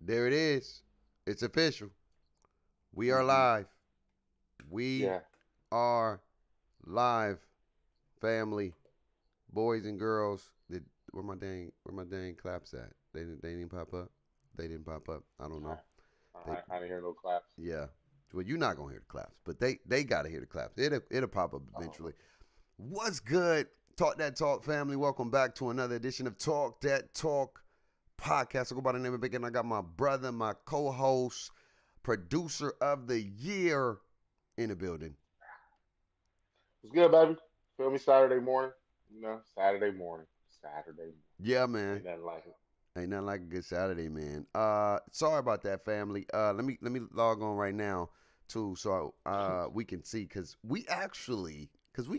There it is. It's official. We are Mm-hmm. live. We Yeah. are live, family, boys and girls. Where my dang claps at? They didn't pop up. They didn't pop up. I don't I, know. They I didn't hear no claps. yeah. Well, you're not gonna hear the claps, but they gotta hear the claps. It'll pop up Oh, eventually. What's good? Talk that talk, family. Welcome back to another edition of Talk That Talk podcast. I go by the name of Big, and I got my brother, my co-host, producer of the year in the building. it's good, baby. Feel me? Saturday morning. Saturday morning. Saturday morning. Yeah, man. Ain't nothing like it. Ain't nothing like a good Saturday, man. Sorry about that, family. Let me log on right now too, so we can see because we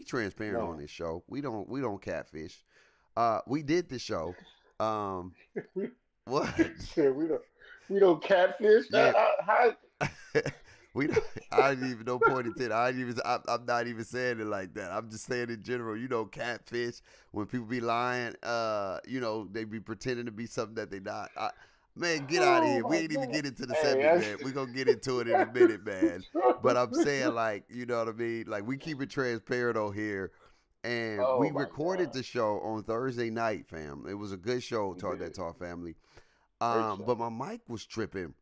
transparent on Man, this show. We don't catfish. We did the show. Um, what? shit, we don't catfish. Man, How? we don't, I didn't even know point intended. I'm not even saying it like that. I'm just saying in general. Catfish. When people be lying, they be pretending to be something that they not. Man, get out of Oh here. We my ain't even god. get into the Hey, subject, man. We gonna get into it in a minute, man. But I'm saying, like, you know what I mean? Like, we keep it transparent on here. And oh we my recorded god. the show on Thursday night, fam. It was a good show, We Talk That did. Talk family. Great But show. my mic was tripping,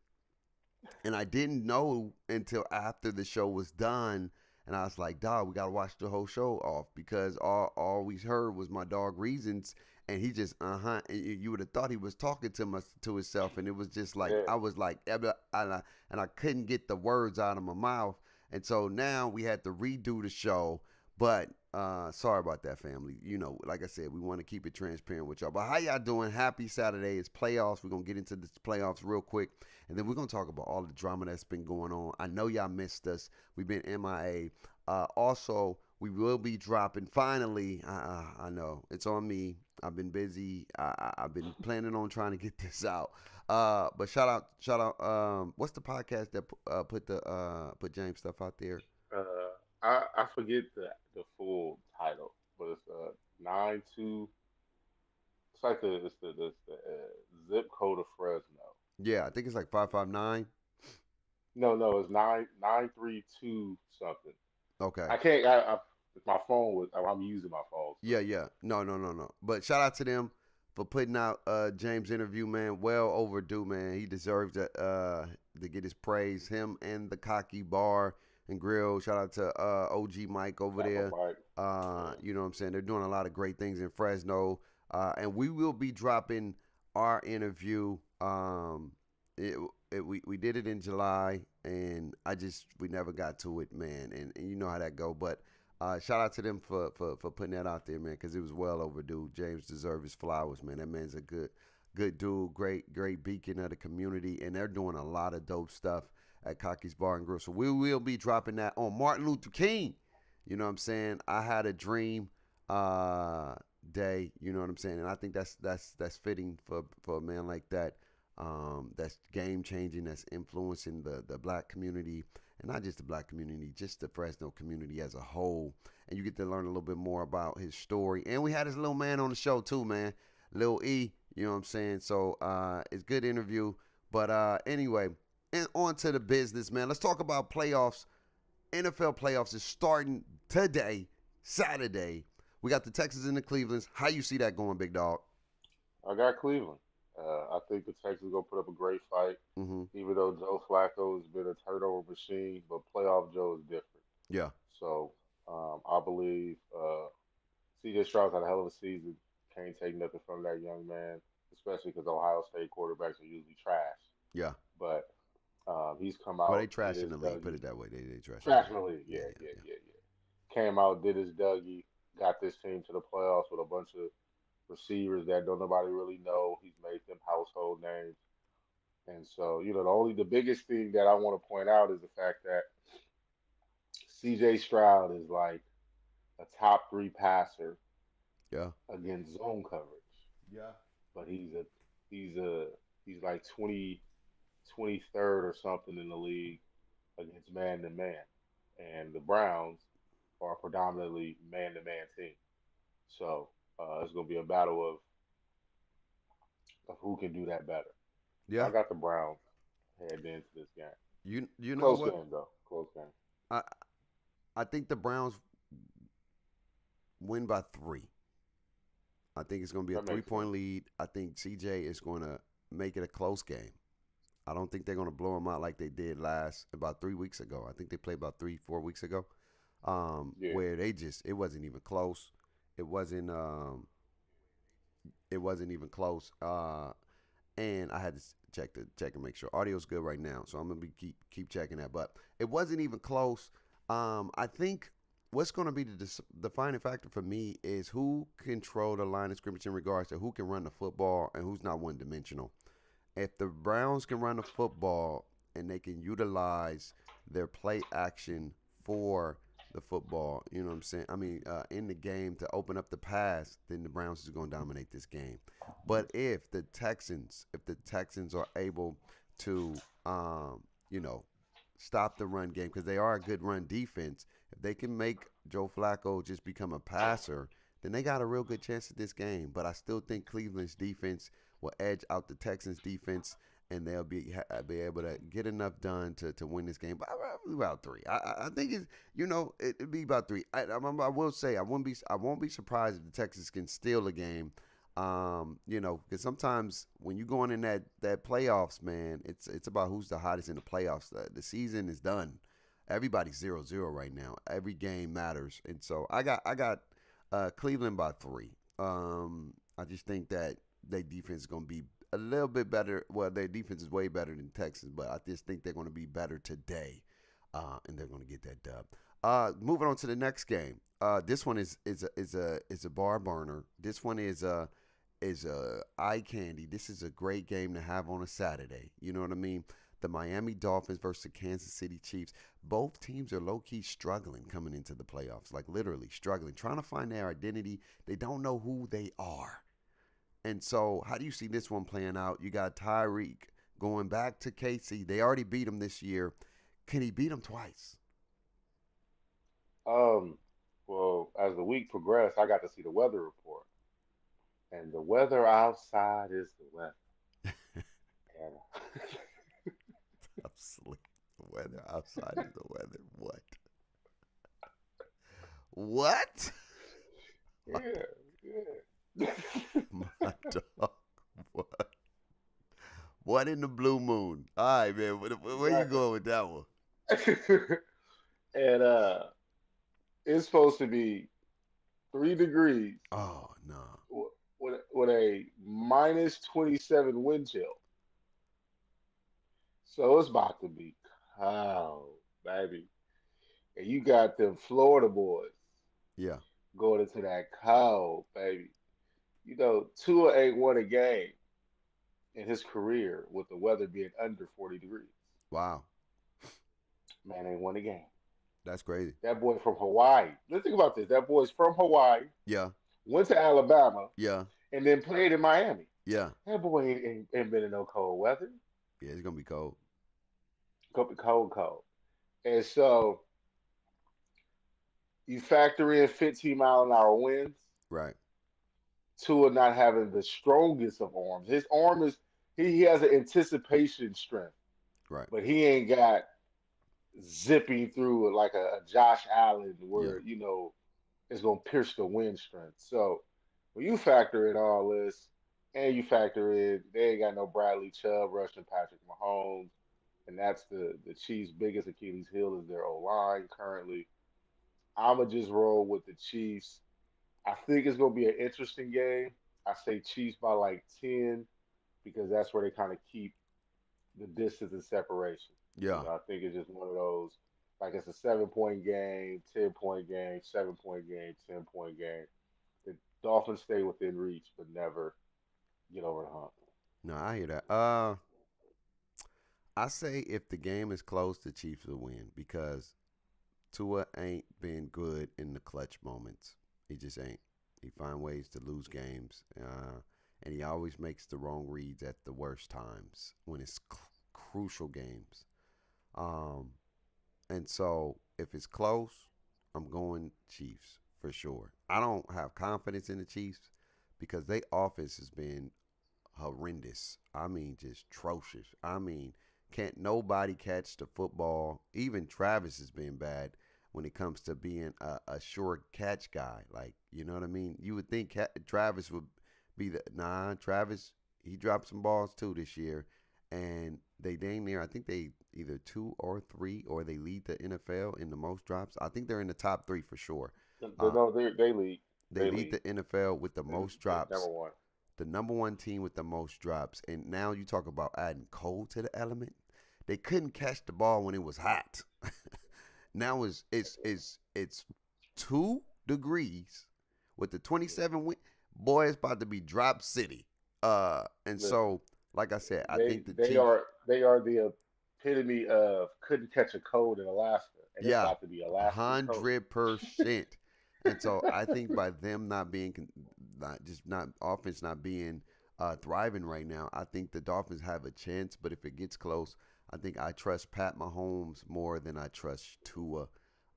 and I didn't know until after the show was done. And I was like, dog, we gotta watch the whole show off because all we heard was my dog Reasons, and he just You would have thought he was talking to himself, and it was just like Yeah. I was like, and I couldn't get the words out of my mouth, and so now we had to redo the show. But sorry about that, family. Like I said, we want to keep it transparent with y'all. But how y'all doing? Happy Saturday. It's playoffs. We're gonna get into the playoffs real quick. And then we're going to talk about all the drama that's been going on. I know y'all missed us. We've been MIA. Also, we will be dropping finally. I know it's on me. I've been busy. I've been planning on trying to get this out. But shout out. What's the podcast that put James stuff out there? I forget the full title, but it's 9-2. It's the zip code of Fresno. Yeah, I think it's like 559. No, it's 9-9-3-2 something. Okay. I can't. My phone was. I'm using my phone, so Yeah, yeah. No, no, no, no. But shout out to them for putting out James' interview, man. Well overdue, man. He deserves to get his praise. Him and the Cocky Bar and Grill. Shout out to OG Mike over Dapper there. Mike. Yeah. You know what I'm saying? They're doing a lot of great things in Fresno. And we will be dropping our interview. It, we did it in July, and we never got to it, man. And you know how that go. But shout out to them for putting that out there, man, because it was well overdue. James deserves his flowers, man. That man's a good dude, great beacon of the community, and they're doing a lot of dope stuff at Cocky's Bar and Grill. So we will be dropping that on Martin Luther King. You know what I'm saying? I had a dream day. You know what I'm saying? And I think that's fitting for a man like that. That's game changing. That's influencing the black community, and not just the black community, just the Fresno community as a whole. And you get to learn a little bit more about his story. And we had this little man on the show too, man, Lil E. You know what I'm saying? So it's a good interview. But anyway, and on to the business, man. Let's talk about playoffs. NFL playoffs is starting today, Saturday. We got the Texans and the Clevelands. How you see that going, big dog? I got Cleveland. I think the Texans gonna put up a great fight, Mm-hmm. even though Joe Flacco has been a turnover machine. But playoff Joe is different. Yeah. So I believe C.J. Stroud had a hell of a season. Can't take nothing from that young man, especially because Ohio State quarterbacks are usually trash. Yeah. But he's come Well, they out, did trash in his the league. Put Dougie. it that way. They trash in the Trash league. in the league, Yeah, yeah, yeah, yeah, yeah. yeah, yeah. Came out, did his Dougie, got this team to the playoffs with a bunch of receivers that don't nobody really know. He's made them household names. And so, the biggest thing that I want to point out is the fact that CJ Stroud is like a top three passer Yeah. against zone coverage. Yeah. But he's a he's like 23rd or something in the league against man to man. And the Browns are predominantly man to man team. So it's gonna be a battle of who can do that better. Yeah. I got the Browns heading into this game. You know Close what? game though. Close game. I I think the Browns win by 3. I think it's going to be a That three makes point sense. lead. I think CJ is going to make it a close game. I don't think they're going to blow them out like they did last about 3 weeks ago. I think they played about 3, 4 weeks ago, Yeah. where they just it wasn't even close. It wasn't it wasn't even close. And I had to check and make sure audio's good right now. So I'm gonna be keep checking that. But it wasn't even close. I think what's going to be the defining factor for me is who control the line of scrimmage in regards to who can run the football and who's not one dimensional. If the Browns can run the football and they can utilize their play action for the football, you know what I'm saying? I mean, in the game to open up the pass, then the Browns is going to dominate this game. But if the Texans are able to, you know, stop the run game because they are a good run defense, if they can make Joe Flacco just become a passer, then they got a real good chance at this game. But I still think Cleveland's defense will edge out the Texans defense, and they'll be able to get enough done to win this game. But about 3. I think it's it'd be about 3. I will say I won't be surprised if the Texans can steal a game. Because sometimes when you're going in that playoffs, man, it's about who's the hottest in the playoffs. The season is done. Everybody's 0-0 right now. Every game matters, and so I got Cleveland by 3. I just think that their defense is going to be a little bit better. Well, their defense is way better than Texas, but I just think they're going to be better today, and they're going to get that dub. Moving on to the next game. This one is a bar burner. This one is eye candy. This is a great game to have on a Saturday. You know what I mean? The Miami Dolphins versus the Kansas City Chiefs. Both teams are low key struggling coming into the playoffs, like literally struggling, trying to find their identity. They don't know who they are. And so, how do you see this one playing out? You got Tyreek going back to KC. They already beat him this year. Can he beat him twice? Um. Well, as the week progressed, I got to see the weather report, and the weather outside is the weather. And I'm asleep. The weather outside is the weather. What? What? yeah, yeah. My dog. What? What in the blue moon? All right, man. Where you Exactly. going with that one? And it's supposed to be 3 degrees Oh no. with a -27 wind chill. So it's about to be cold, baby. And you got them Florida boys Yeah. going into that cold, baby. Tua ain't won a game in his career with the weather being under 40 degrees. Wow. Man ain't won a game. That's crazy. That boy from Hawaii. Let's think about this. That boy's from Hawaii, Yeah. went to Alabama, Yeah. and then played in Miami. Yeah. That boy ain't been in no cold weather. Yeah. It's gonna be cold. Cold, cold, cold. And so you factor in 15-mile-an-hour winds, Right. Tua not having the strongest of arms. His arm is he has an anticipation strength, Right. but he ain't got zipping through it like a Josh Allen Yeah. where it's gonna pierce the wind strength. So when you factor in all this, and you factor in they ain't got no Bradley Chubb rushing Patrick Mahomes, and that's the Chiefs' biggest Achilles heel is their O line currently. I'ma just roll with the Chiefs. I think it's gonna be an interesting game. I say Chiefs by like 10 because that's where they kind of keep the distance and separation. Yeah. I think it's just one of those like it's a 7 point game, 10 point game, 7 point game, 10 point game. The Dolphins stay within reach, but never get over the hump. No, I hear that. I say if the game is close, the Chiefs will win because Tua ain't been good in the clutch moments. He just ain't. He find ways to lose games, and he always makes the wrong reads at the worst times when it's crucial games. Um, and so if it's close, I'm going Chiefs for sure. I don't have confidence in the Chiefs because their offense has been horrendous. I mean, just atrocious. I mean, can't nobody catch the football. Even Travis has been bad when it comes to being a short catch guy. Like, you know what I mean? You would think Travis would be the Travis. He dropped some balls too this year, and they dang near. I think they either two or three, or they lead the NFL in the most drops. I think they're in the top three for sure. Uh, No, they lead. they They lead lead. the NFL with the They're, most they're number drops, one. the number one team with the most drops. And now you talk about adding cold to the element. They couldn't catch the ball when it was hot. Now it's 2 degrees with the Yeah. 27 wind. Boy, it's about to be drop city. And Listen, so like I said, I they think the they Chiefs. are they are the epitome of couldn't catch a cold in Alaska, and it's Yeah, about to be Alaskan cold. 100%. And so I think by them not being, not just not offense not being thriving right now, I think the Dolphins have a chance. But if it gets close, I think I trust Pat Mahomes more than I trust Tua.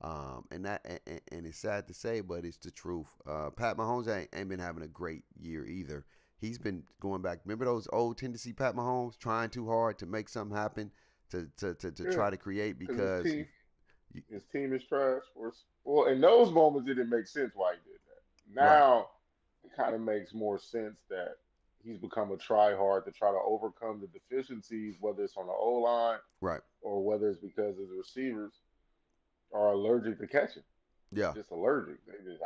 And it's sad to say, but it's the truth. Pat Mahomes ain't been having a great year either. He's been going back. Remember those old Tennessee Pat Mahomes trying too hard to make something happen, to Yeah, try to create because because you his team is trash. Well, in those moments, it didn't make sense why he did that. right, Now, it kind of makes more sense that he's become a try hard to try to overcome the deficiencies, whether it's on the O line right, or whether it's because his receivers are allergic to catching. yeah, Just allergic. They just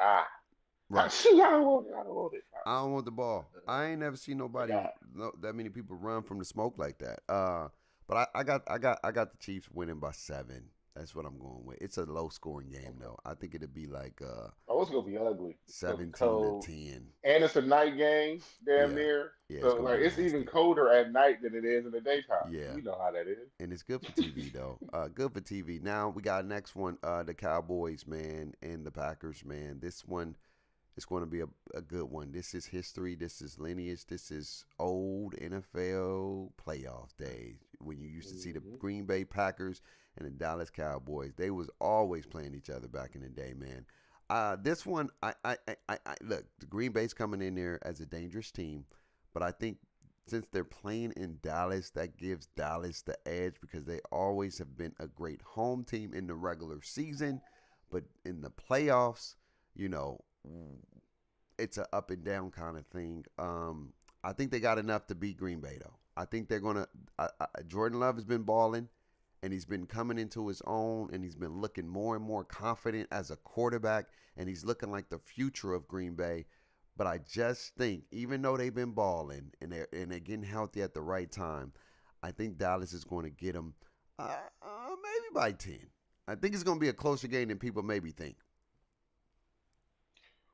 right. shoot, I don't want it. I don't want it. I don't want the ball. I ain't never seen Like nobody no, that many people run from the smoke like that. But I got the Chiefs winning by 7. That's what I'm going with. It's a low scoring game okay. though. I think it'll be like Oh, it's gonna be ugly. It's gonna be 17 to cold, 10. and it's a night game, damn Yeah, near. yeah, it's So gonna like, be it's even nasty. colder at night than it is in the daytime. Yeah, You know how that is. and it's good for TV though. Good for TV. Now we got next one. The Cowboys, man, and the Packers, man. This one, it's going to be a good one. This is history. This is lineage. This is old NFL playoff days when you used to see the Hmm. Green Bay Packers and the Dallas Cowboys. They was always playing each other back in the day, man. This one, I look. The Green Bay's coming in there as a dangerous team, but I think since they're playing in Dallas, that gives Dallas the edge because they always have been a great home team in the regular season, but in the playoffs, you know, it's a up and down kind of thing. I think they got enough to beat Green Bay though. I think they're gonna. Jordan Love has been balling, and he's been coming into his own, and he's been looking more and more confident as a quarterback, and he's looking like the future of Green Bay. But I just think, even though they've been balling and they're getting healthy at the right time, I think Dallas is going to get them maybe by 10. I think it's going to be a closer game than people maybe think.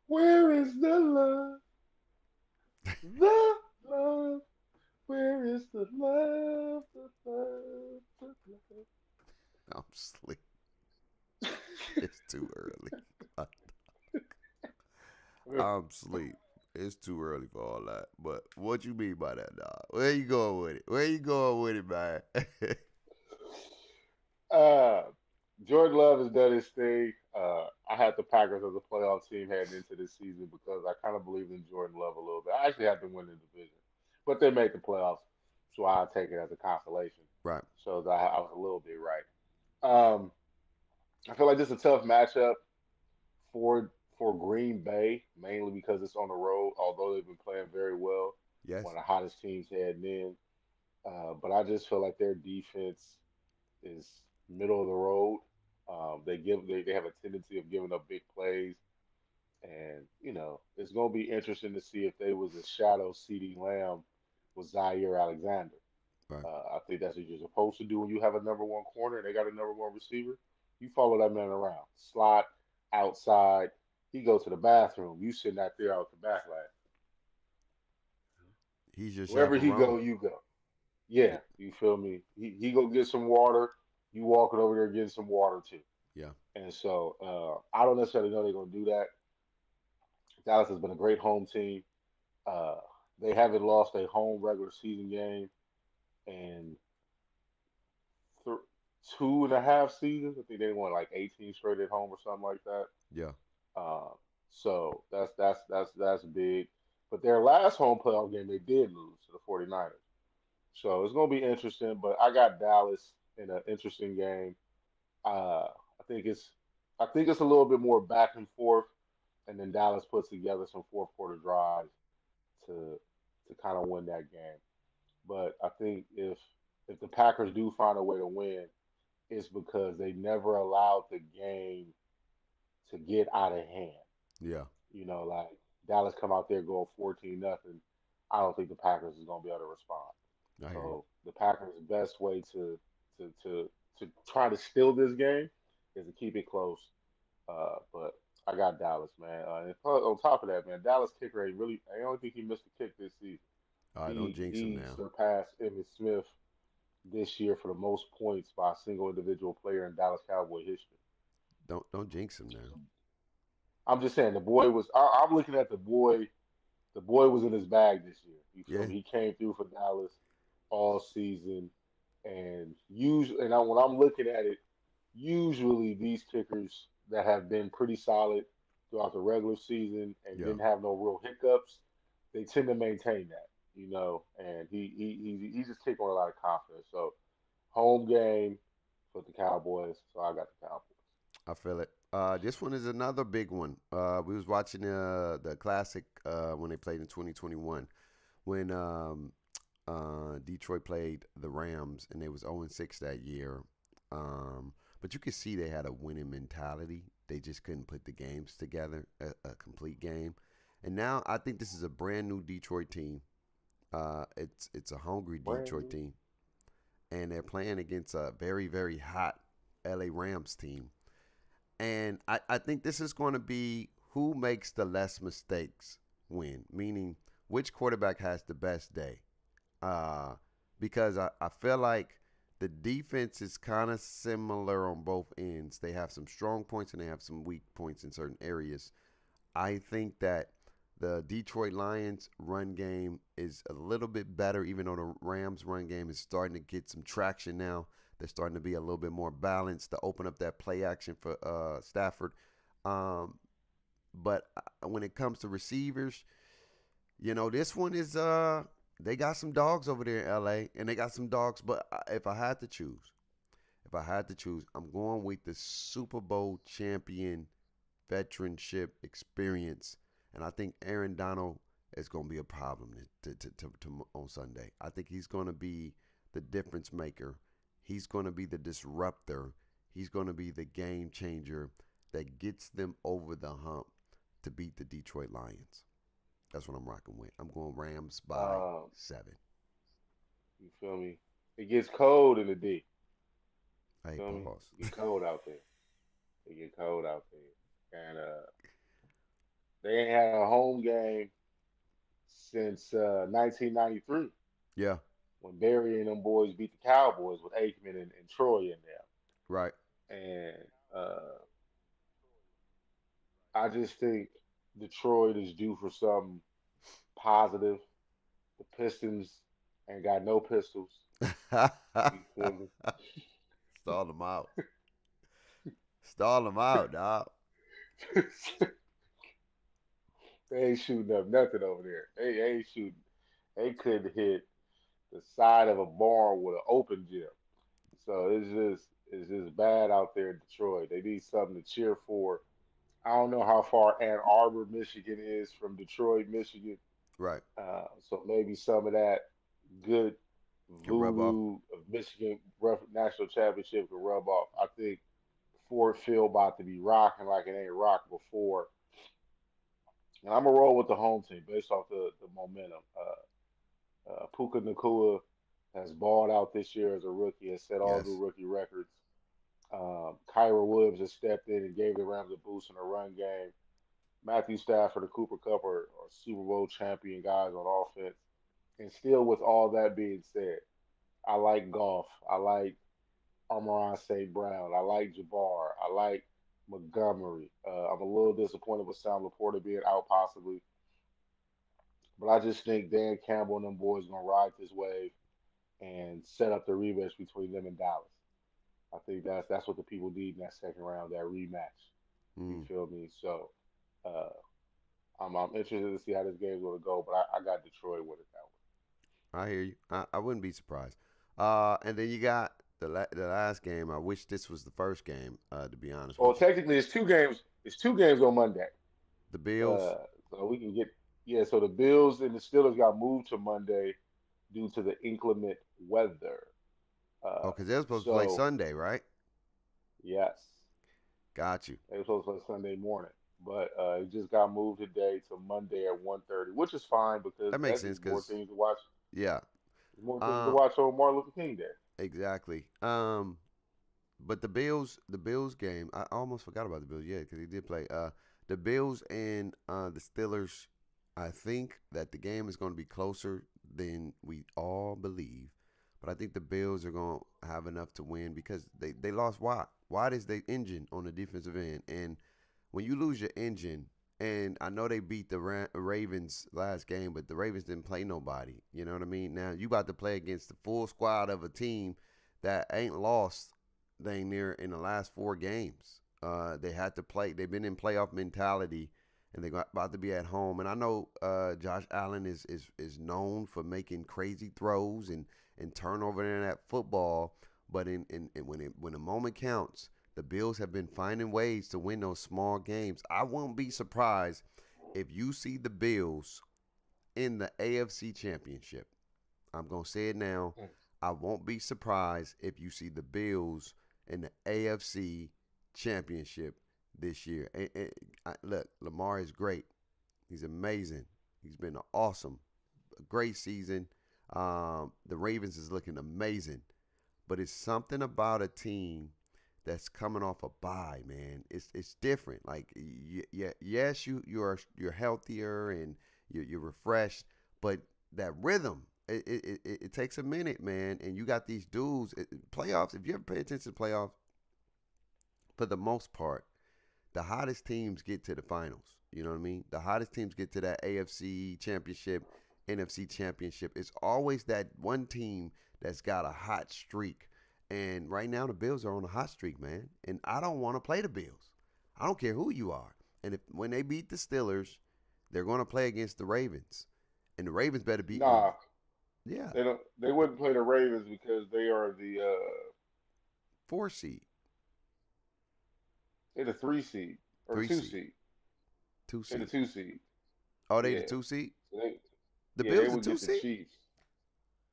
Where is the love? The love. Where is the love? The love. The I'm sleep. love. It's too early. I'm sleep. It's too early for all that. But what you mean by that, dog? Where you going with it? Where you going with it, man? uh, Jordan Love has done his thing. I had the Packers as a playoff team heading into this season because I kind of believed in Jordan Love a little bit. I actually had them win the division, but they made the playoffs, so I take it as a consolation. right. So that I was a little bit right. Um, I feel like this is a tough matchup for Green Bay, mainly because it's on the road. Although they've been playing very well, Yes. one of the hottest teams heading in. But I just feel like their defense is middle of the road. They have a tendency of giving up big plays, and it's gonna be interesting to see if they was a shadow CeeDee Lamb with Zaire Alexander. Right. I think that's what you're supposed to do when you have a number one corner and they got a number one receiver. You follow that man around, slot outside. He go to the bathroom. You sitting out there out the back like He's your wherever he chaperone. go, you go. Yeah, you feel me? He go get some water. You walking over there getting some water too. Yeah. And so I don't necessarily know they're going to do that. Dallas has been a great home team. Uh, they haven't lost a home regular season game in th- 2.5 seasons. I think they won like 18 straight at home or something like that. Yeah. Uh, so that's big. But their last home playoff game, they did lose to the 49ers. So it's going to be interesting. But I got Dallas in an interesting game. Uh, I think it's I think it's a little bit more back and forth, and then Dallas puts together some fourth quarter drives to to kind of win that game. But I think if the Packers do find a way to win, it's because they never allowed the game to get out of hand. Yeah, Like Dallas come out there going 14-0. I don't think the Packers is gonna be able to respond. I hear you. So the Packers' best way to to to try to steal this game is to keep it close. But I got Dallas, man. And on top of that, man, Dallas kicker ain't really. I don't think he missed a kick this season. All right, don't He jinx him he now. surpassed Emmitt Smith this year for the most points by a single individual player in Dallas Cowboy history. Don't jinx him now. I'm just saying the boy was. I'm looking at the boy. The boy was in his bag this year. You feel Yeah, me? He came through for Dallas all season, and usually, when I'm looking at it, usually these kickers that have been pretty solid throughout the regular season and yeah. didn't have no real hiccups, they tend to maintain that. And he just kicked on a lot of confidence. So home game for the Cowboys. So I got the Cowboys. I feel it. This one is another big one. We was watching the classic when they played in 2021 when Detroit played the Rams and they was 0-6 that year. But you could see they had a winning mentality. They just couldn't put the games together, a complete game. And now I think this is a brand new Detroit team. It's a hungry Brand Detroit new. team, and they're playing against a very very hot LA Rams team. And I think this is going to be who makes the less mistakes win, meaning which quarterback has the best day. Uh, because I feel like the defense is kind of similar on both ends. They have some strong points and they have some weak points in certain areas. I think that the Detroit Lions run game is a little bit better, even though the Rams run game is starting to get some traction now. They're starting to be a little bit more balanced to open up that play action for Stafford. Um, but when it comes to receivers, this one is they got some dogs over there in LA and they got some dogs, but if I had to choose, I'm going with the Super Bowl champion veteranship experience, and I think Aaron Donald is going to be a problem on Sunday. I think he's going to be the difference maker. He's going to be the disruptor. He's going to be the game changer that gets them over the hump to beat the Detroit Lions. That's what I'm rocking with. I'm going Rams by Um, 7. you feel me? It gets cold in the D. Hey, Feel me? pause. It get cold out there. It get cold out there. And they ain't had a home game since 1993 Yeah, when Barry and them boys beat the Cowboys with Aikman and Troy in there. right. And I just think Detroit is due for something positive. The Pistons ain't got no pistols. You feel me? Stall them out. Stall them out, dog. They ain't shooting up nothing over there. They ain't shooting. They couldn't hit the side of a barn with an open gym. So it's just bad out there in Detroit. They need something to cheer for. I don't know how far Ann Arbor, Michigan is from Detroit, Michigan. Right. So maybe some of that good Can rub off. voodoo of Michigan national championship can rub off. I think Ford Field about to be rocking like it ain't rocked before. And I'm gonna roll with the home team based off the momentum. Puka Nakua has balled out this year as a rookie, has set all new Yes. rookie records. Kyra Williams has stepped in and gave the Rams a boost in the run game. Matthew Stafford and Cooper Cup are Super Bowl champion guys on offense. And still, with all that being said, I like golf. I like Amon St. Brown. I like Jabbar. I like Montgomery. I'm a little disappointed with Sam Laporta being out possibly, but I just think Dan Campbell and them boys gonna ride this wave and set up the rematch between them and Dallas. I think that's what the people need in that second round, that rematch. You Mm. feel me? So uh, I'm interested to see how this game's going to go, but I got Detroit winning that one. I hear you. I wouldn't be surprised. And then you got the last game. I wish this was the first game. To be honest Well, with you, technically, it's two games. It's two games on Monday. the Bills. So we can get yeah. So the Bills and the Steelers got moved to Monday due to the inclement weather. Oh, Uh, because they're supposed to play so Sunday, right? yes, Got you. they were supposed to play Sunday morning, but it just got moved today to Monday at 1:30, which is fine because That makes that sense. gives more Cause things to watch. yeah. More things to Um. watch on Martin Luther King Day. Exactly. But the Bills game, I almost forgot about the Bills. Yeah, because he did play. The Bills and the Steelers. I think that the game is going to be closer than we all believe, but I think the Bills are going to have enough to win because they lost Watt. Watt is the engine on the defensive end, and when you lose your engine, and I know they beat the Ravens last game, but the Ravens didn't play nobody. You know what I mean? Now you about to play against the full squad of a team that ain't lost dang near in the last 4 games. They had to play. They've been in playoff mentality, and they're about to be at home. And I know Josh Allen is known for making crazy throws and turnover in that football. But when the moment counts, the Bills have been finding ways to win those small games. I won't be surprised if you see the Bills in the AFC Championship. I'm going to say it now. Mm. I won't be surprised if you see the Bills in the AFC Championship this year. Look, Lamar is great. He's amazing. He's been awesome. A great season. The Ravens is looking amazing. But it's something about a team that's coming off a bye, man. It's different. Like yes, you're healthier and you're refreshed, but that rhythm it takes a minute, man. And you got these dudes. Playoffs. If you ever pay attention to playoffs, for the most part, the hottest teams get to the finals. You know what I mean? The hottest teams get to that AFC championship, NFC championship. It's always that one team that's got a hot streak. And right now the Bills are on a hot streak, man. And I don't want to play the Bills. I don't care who you are. And if when they beat the Steelers, they're going to play against the Ravens. And the Ravens better beat them. Nah, Yeah, they don't. They wouldn't play the Ravens because they are four seed, they're the 3 seed or three two seed, seed. two They're the seed. 2 seed. Oh, they the Yeah. 2 seed? So they The yeah they Bills the would two get the seed? Chiefs.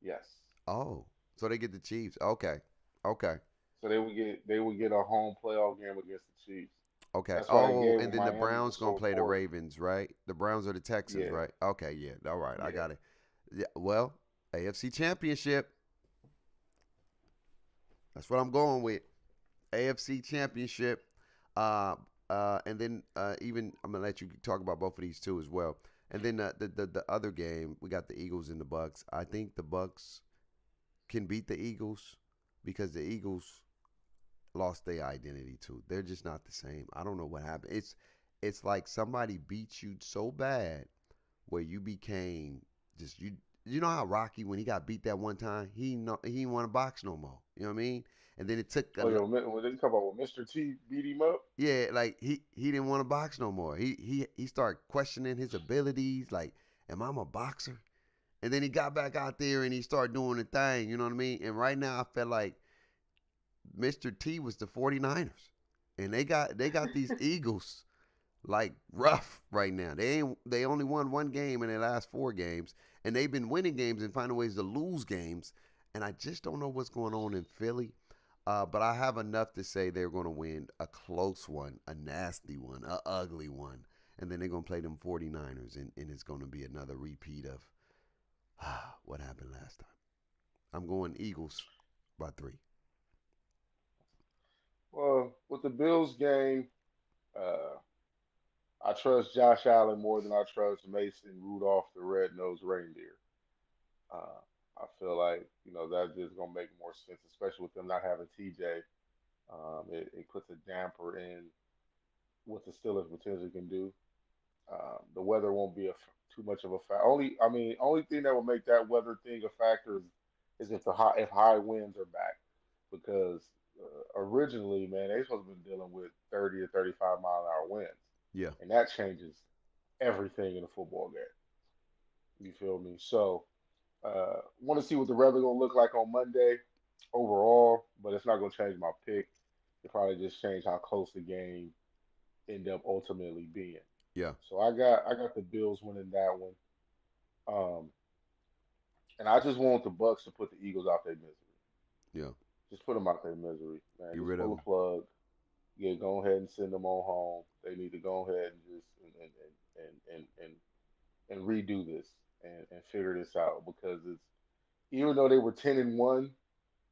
Yes. Oh, so they get the Chiefs. Okay, okay. So they would get a home playoff game against the Chiefs. Okay. That's why the Oh, game and with then the Miami Browns was gonna so play the important. Ravens, right? The Browns are the Texans, Yeah. right? Okay, yeah. All right, I Yeah. got it. Yeah, well, AFC Championship. That's what I'm going with. AFC Championship. Uh, and then even I'm gonna let you talk about both of these too as well. And then the other game, we got the Eagles and the Bucks. I think the Bucks can beat the Eagles because the Eagles lost their identity too. They're just not the same. I don't know what happened. It's like somebody beat you so bad where you became just you. You know how Rocky when he got beat that one time, he didn't want to box no more. You know what I mean? And then it took Oh yeah, when they talk about when Mr. T beat him up. yeah, like he didn't want to box no more. He started questioning his abilities. Like, am I a boxer? And then he got back out there and he started doing the thing. You know what I mean? And right now I feel like Mr. T was the 49ers. And they got these Eagles like rough right now. They only won one game in their last 4 games, and they've been winning games and finding ways to lose games. And I just don't know what's going on in Philly. But I have enough to say they're going to win a close one, a nasty one, a ugly one. And then they're going to play them 49ers, and it's going to be another repeat of what happened last time. I'm going Eagles by 3. Well, with the Bills game, uh, I trust Josh Allen more than I trust Mason Rudolph the red-nosed reindeer. Uh, I feel like that's just gonna make more sense, especially with them not having TJ. It puts a damper in what the Steelers potentially can do. The weather won't be too much of a factor. Only thing that will make that weather thing a factor is if high winds are back, because originally, man, they supposed to be dealing with 30 to 35 mile an hour winds, Yeah. and that changes. everything in a football game. You feel me? So, want to see what the weather gonna look like on Monday overall, but it's not gonna change my pick. It probably just change how close the game end up ultimately being. Yeah. So I got the Bills winning that one. Um, and I just want the Bucks to put the Eagles out their misery. Yeah. Just put them out their misery, man. Get Just rid of pull the them. plug. Yeah, go ahead and send them on home. They need to go ahead and just and redo this and figure this out because it's even though they were 10-1,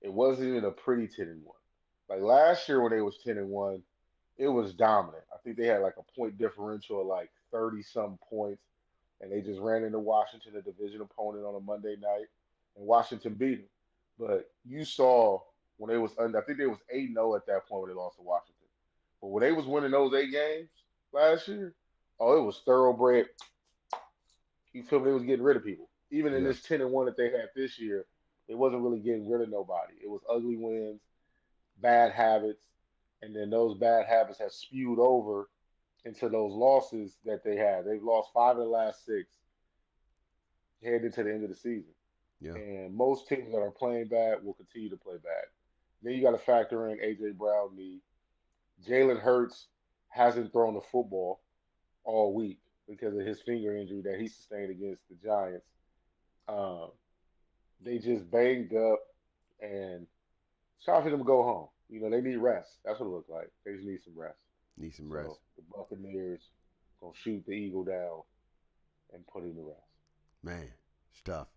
it wasn't even a pretty 10-1. Like last year when they was 10-1, it was dominant. I think they had like a point differential of like 30 some points, and they just ran into Washington, a division opponent, on a Monday night, and Washington beat them. But you saw when they was under, I think they was 8-0 at that point when they lost to Washington. But when they was winning those 8 games last year, oh, it was thoroughbred. You feel me? They was getting rid of people. Even in Yeah. this 10-1 that they had this year, it wasn't really getting rid of nobody. It was ugly wins, bad habits, and then those bad habits have spewed over into those losses that they had. They've lost five of the last six heading into the end of the season. Yeah. And most teams that are playing bad will continue to play bad. Then you got to factor in AJ Brown knee. Jalen Hurts hasn't thrown the football all week because of his finger injury that he sustained against the Giants. Um, they just banged up, and it's time for them to go home. You know, they need rest. That's what it looked like. They just need some rest. Need some So rest. the Buccaneers gonna shoot the Eagle down and put him to rest. Man, stuff.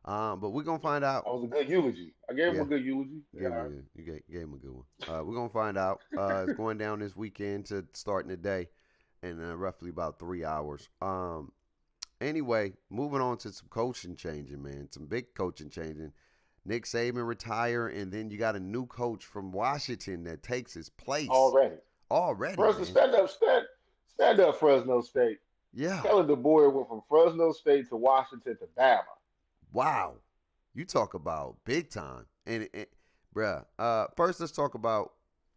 But we're gonna Yeah, find out. that was a good eulogy. I gave him a Yeah. good eulogy. Yeah, Gave him all a right. good, you gave him a good one. We're gonna find out. It's going down this weekend to starting the day, in roughly about 3 hours. Anyway, moving on to some coaching changing, man. Some big coaching changing. Nick Saban retire, and then you got a new coach from Washington that takes his place Already. already, Fresno, man. stand up, Fresno State. Yeah. Telling the boy went from Fresno State to Washington to Bama. Wow. You talk about big time. And bruh, first let's talk about,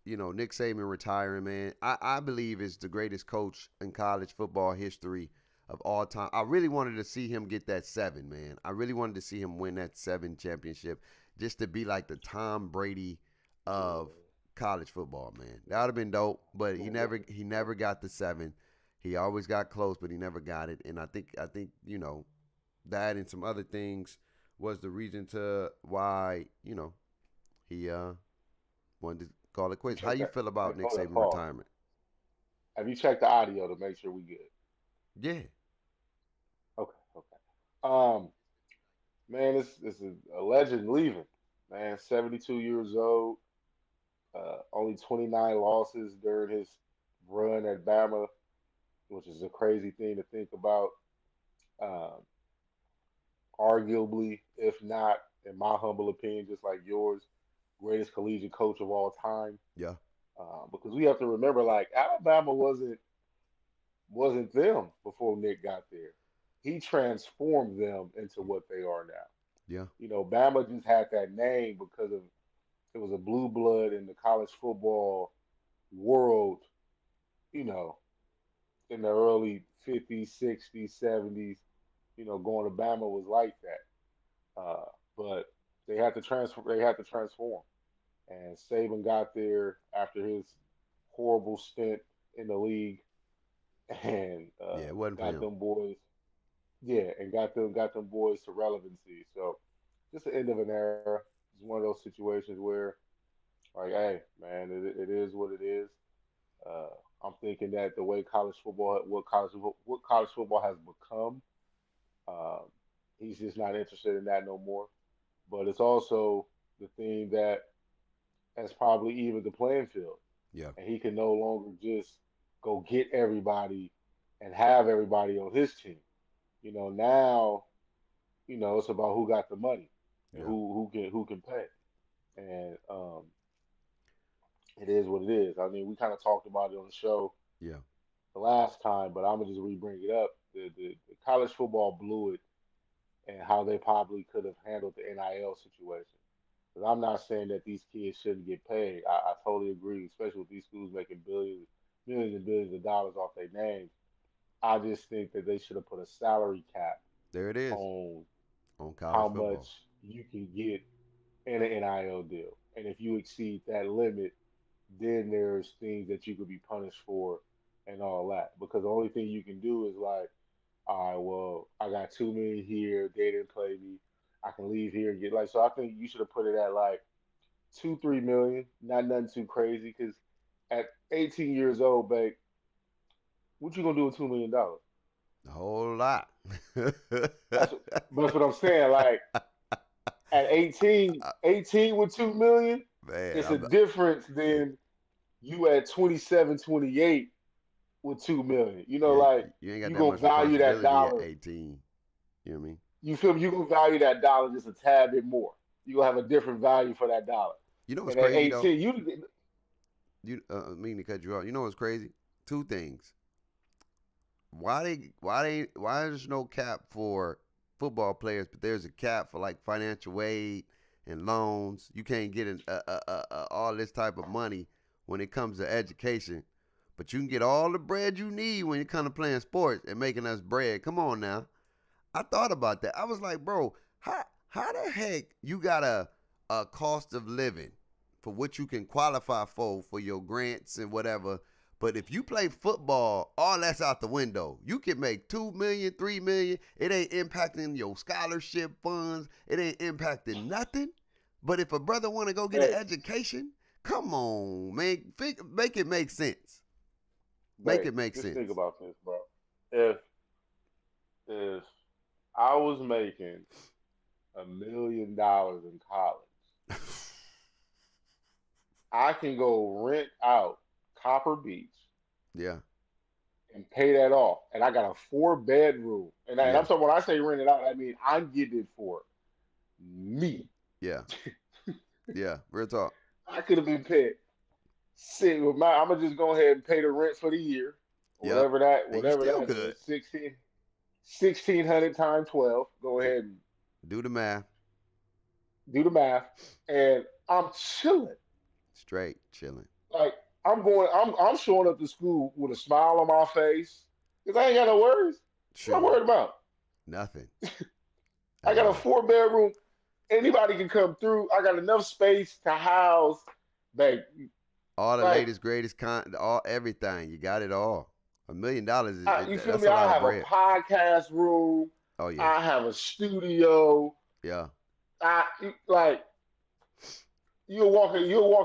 Nick Saban retiring, man. I believe is the greatest coach in college football history of all time. I really wanted to see him get that 7, man. I really wanted to see him win that 7 championship just to be like the Tom Brady of Yeah. college football, man. That would have been dope, but he Yeah, never he never got the 7. He always got close, but he never got it. And I think, that and some other things was the reason to why he wanted to call it let me quits. How check you that. feel about Nick Hold up, Saban pause. retirement? Have you checked the audio to make sure we good? Yeah, Okay, okay. Um, man, this is a legend leaving. Man, 72 years old. Only 29 losses during his run at Bama, which is a crazy thing to think about. Um, Arguably, if not, in my humble opinion, just like yours, greatest collegiate coach of all time. yeah, Because we have to remember, like Alabama wasn't them before Nick got there. He transformed them into what they are now. yeah, You know, Bama just had that name because of it was a blue blood in the college football world. You know, in the early 50s, 60s, 70s. You know, going to Bama was like that. But they had to transfer. They had to transform. And Saban got there after his horrible stint in the league and yeah. It wasn't for got him. them boys, yeah, and got them boys to relevancy. So just the end of an era. It's one of those situations where, like, hey, man, it is what it is. Uh, I'm thinking that the way college football, what college football has become, um, he's just not interested in that no more. But it's also the thing that has probably evened the playing field, Yeah, and he can no longer just go get everybody and have everybody on his team. You know, now it's about who got the money and yeah, who can pay, and it is what it is. I mean, we kind of talked about it on the show yeah, the last time, but I'm gonna just re-bring it up. The college football blew it, and how they probably could have handled the NIL situation. Because I'm not saying that these kids shouldn't get paid. I totally agree, especially with these schools making billions, millions and billions of dollars off their names. I just think that they should have put a salary cap There it is on on college how football. much you can get in an NIL deal. And if you exceed that limit, then there's things that you could be punished for and all that. Because the only thing you can do is like, all right, well, I got 2 million here. They didn't play me. I can leave here and get like. So I think you should have put it at like 2, 3 million. Not nothing too crazy. Because at 18 years old, babe, what you gonna do with $2 million? A whole lot. That's what I'm saying. Like at 18, 18 with 2 million, Man, it's a difference than you at 27, 28 with 2 million. You know, yeah, like you ain't got you that gonna much value that responsibility at dollar. 18. You know what I mean? You feel me? You gonna value that dollar just a tad bit more. You gonna have a different value for that dollar. You know what's And at crazy though? 18, you You mean to cut you off. You know what's crazy? Two things. Why there's no cap for football players, but there's a cap for like financial aid and loans. You can't get all this type of money when it comes to education, but you can get all the bread you need when you come to playing sports and making us bread. Come on now. I thought about that. I was like, bro, how the heck you got a cost of living for what you can qualify for your grants and whatever. But if you play football, all that's out the window. You can make 2 million, 3 million. It ain't impacting your scholarship funds. It ain't impacting nothing. But if a brother want to go get an hey, education, come on, man, make it make sense. Make babe, it make just think sense. about this, bro. If I was making $1 million in college, I can go rent out Copper Beach Yeah, and pay that off. And I got a 4 bedroom. And yeah, I'm talking when I say rent it out, I mean I'm getting it for me. yeah, yeah. Real talk. I could have been paid. Sit with my I'm gonna just go ahead and pay the rent for the year. Yep. And you Whatever still that good. is. 1600 times 12. Go Eh, ahead and Do the math. do the math. And I'm chilling. Straight chilling. Like I'm showing up to school with a smile on my face. Because I ain't got no worries. What I'm Sure. worried about? Nothing I at got a all. 4 bedroom. Anybody can come through. I got enough space to house, babe. All the Like, latest, greatest all everything. You got it all. $1 million you feel that's me? a I lot of have a bread. podcast room. Oh yeah. I have a studio. Yeah. I like you're walking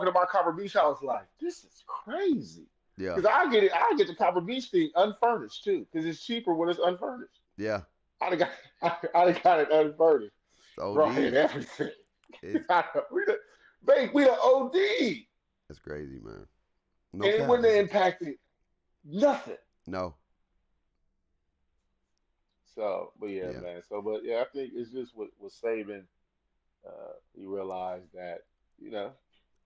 to my Copper Beach house like this is crazy. Yeah. Because I get the Copper Beach thing unfurnished too, because it's cheaper when it's unfurnished. Yeah. I'd have I'd got it unfurnished, It's OD. right? And everything. It's We the OD. that's crazy, man. No And it cap. wouldn't have impacted nothing. No. So, but yeah, Yeah. man. So, but yeah, I think it's just with Saban, he realized that you know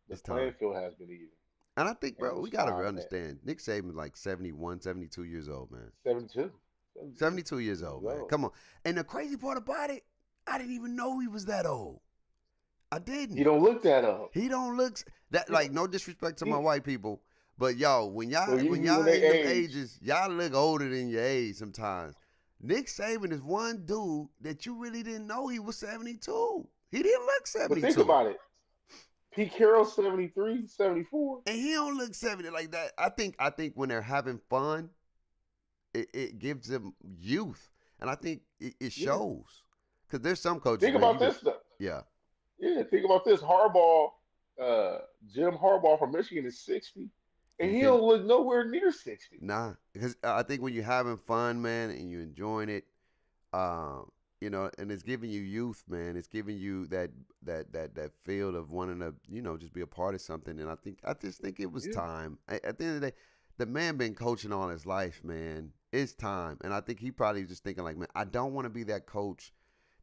the It's time. playing field has been even, And I think, and it bro, was we gotta time that understand. Nick Saban's like 71, 72 years old, man. 72, 72 72 years old, years man. old. Come on. And the crazy part about it, I didn't even know he was that old. I He didn't. don't look that up. He don't look that He don't. like no disrespect to my He white people, but yo, well, when usually when y'all they in them age, ages, y'all look older than your age sometimes. Nick Saban is one dude that you really didn't know he was 72. He didn't look but think 72. about it. Pete Carroll 73, 74. And he don't look 70 like that. I think when they're having fun, it gives them youth. And I think it Yeah. shows. Cause there's some coaches, Think man, about you be this stuff. yeah. Yeah, think about this. Uh, Jim Harbaugh from Michigan is 60, And and you he can don't look nowhere near 60. nah. Because I think when you're having fun, man, and you're enjoying it, um, and it's giving you youth, man. It's giving you that feel of wanting to, just be a part of something. And I just think it was Yeah. time. At the end of the day, the man been coaching all his life, man. It's time. And I think he probably just thinking like, man, I don't want to be that coach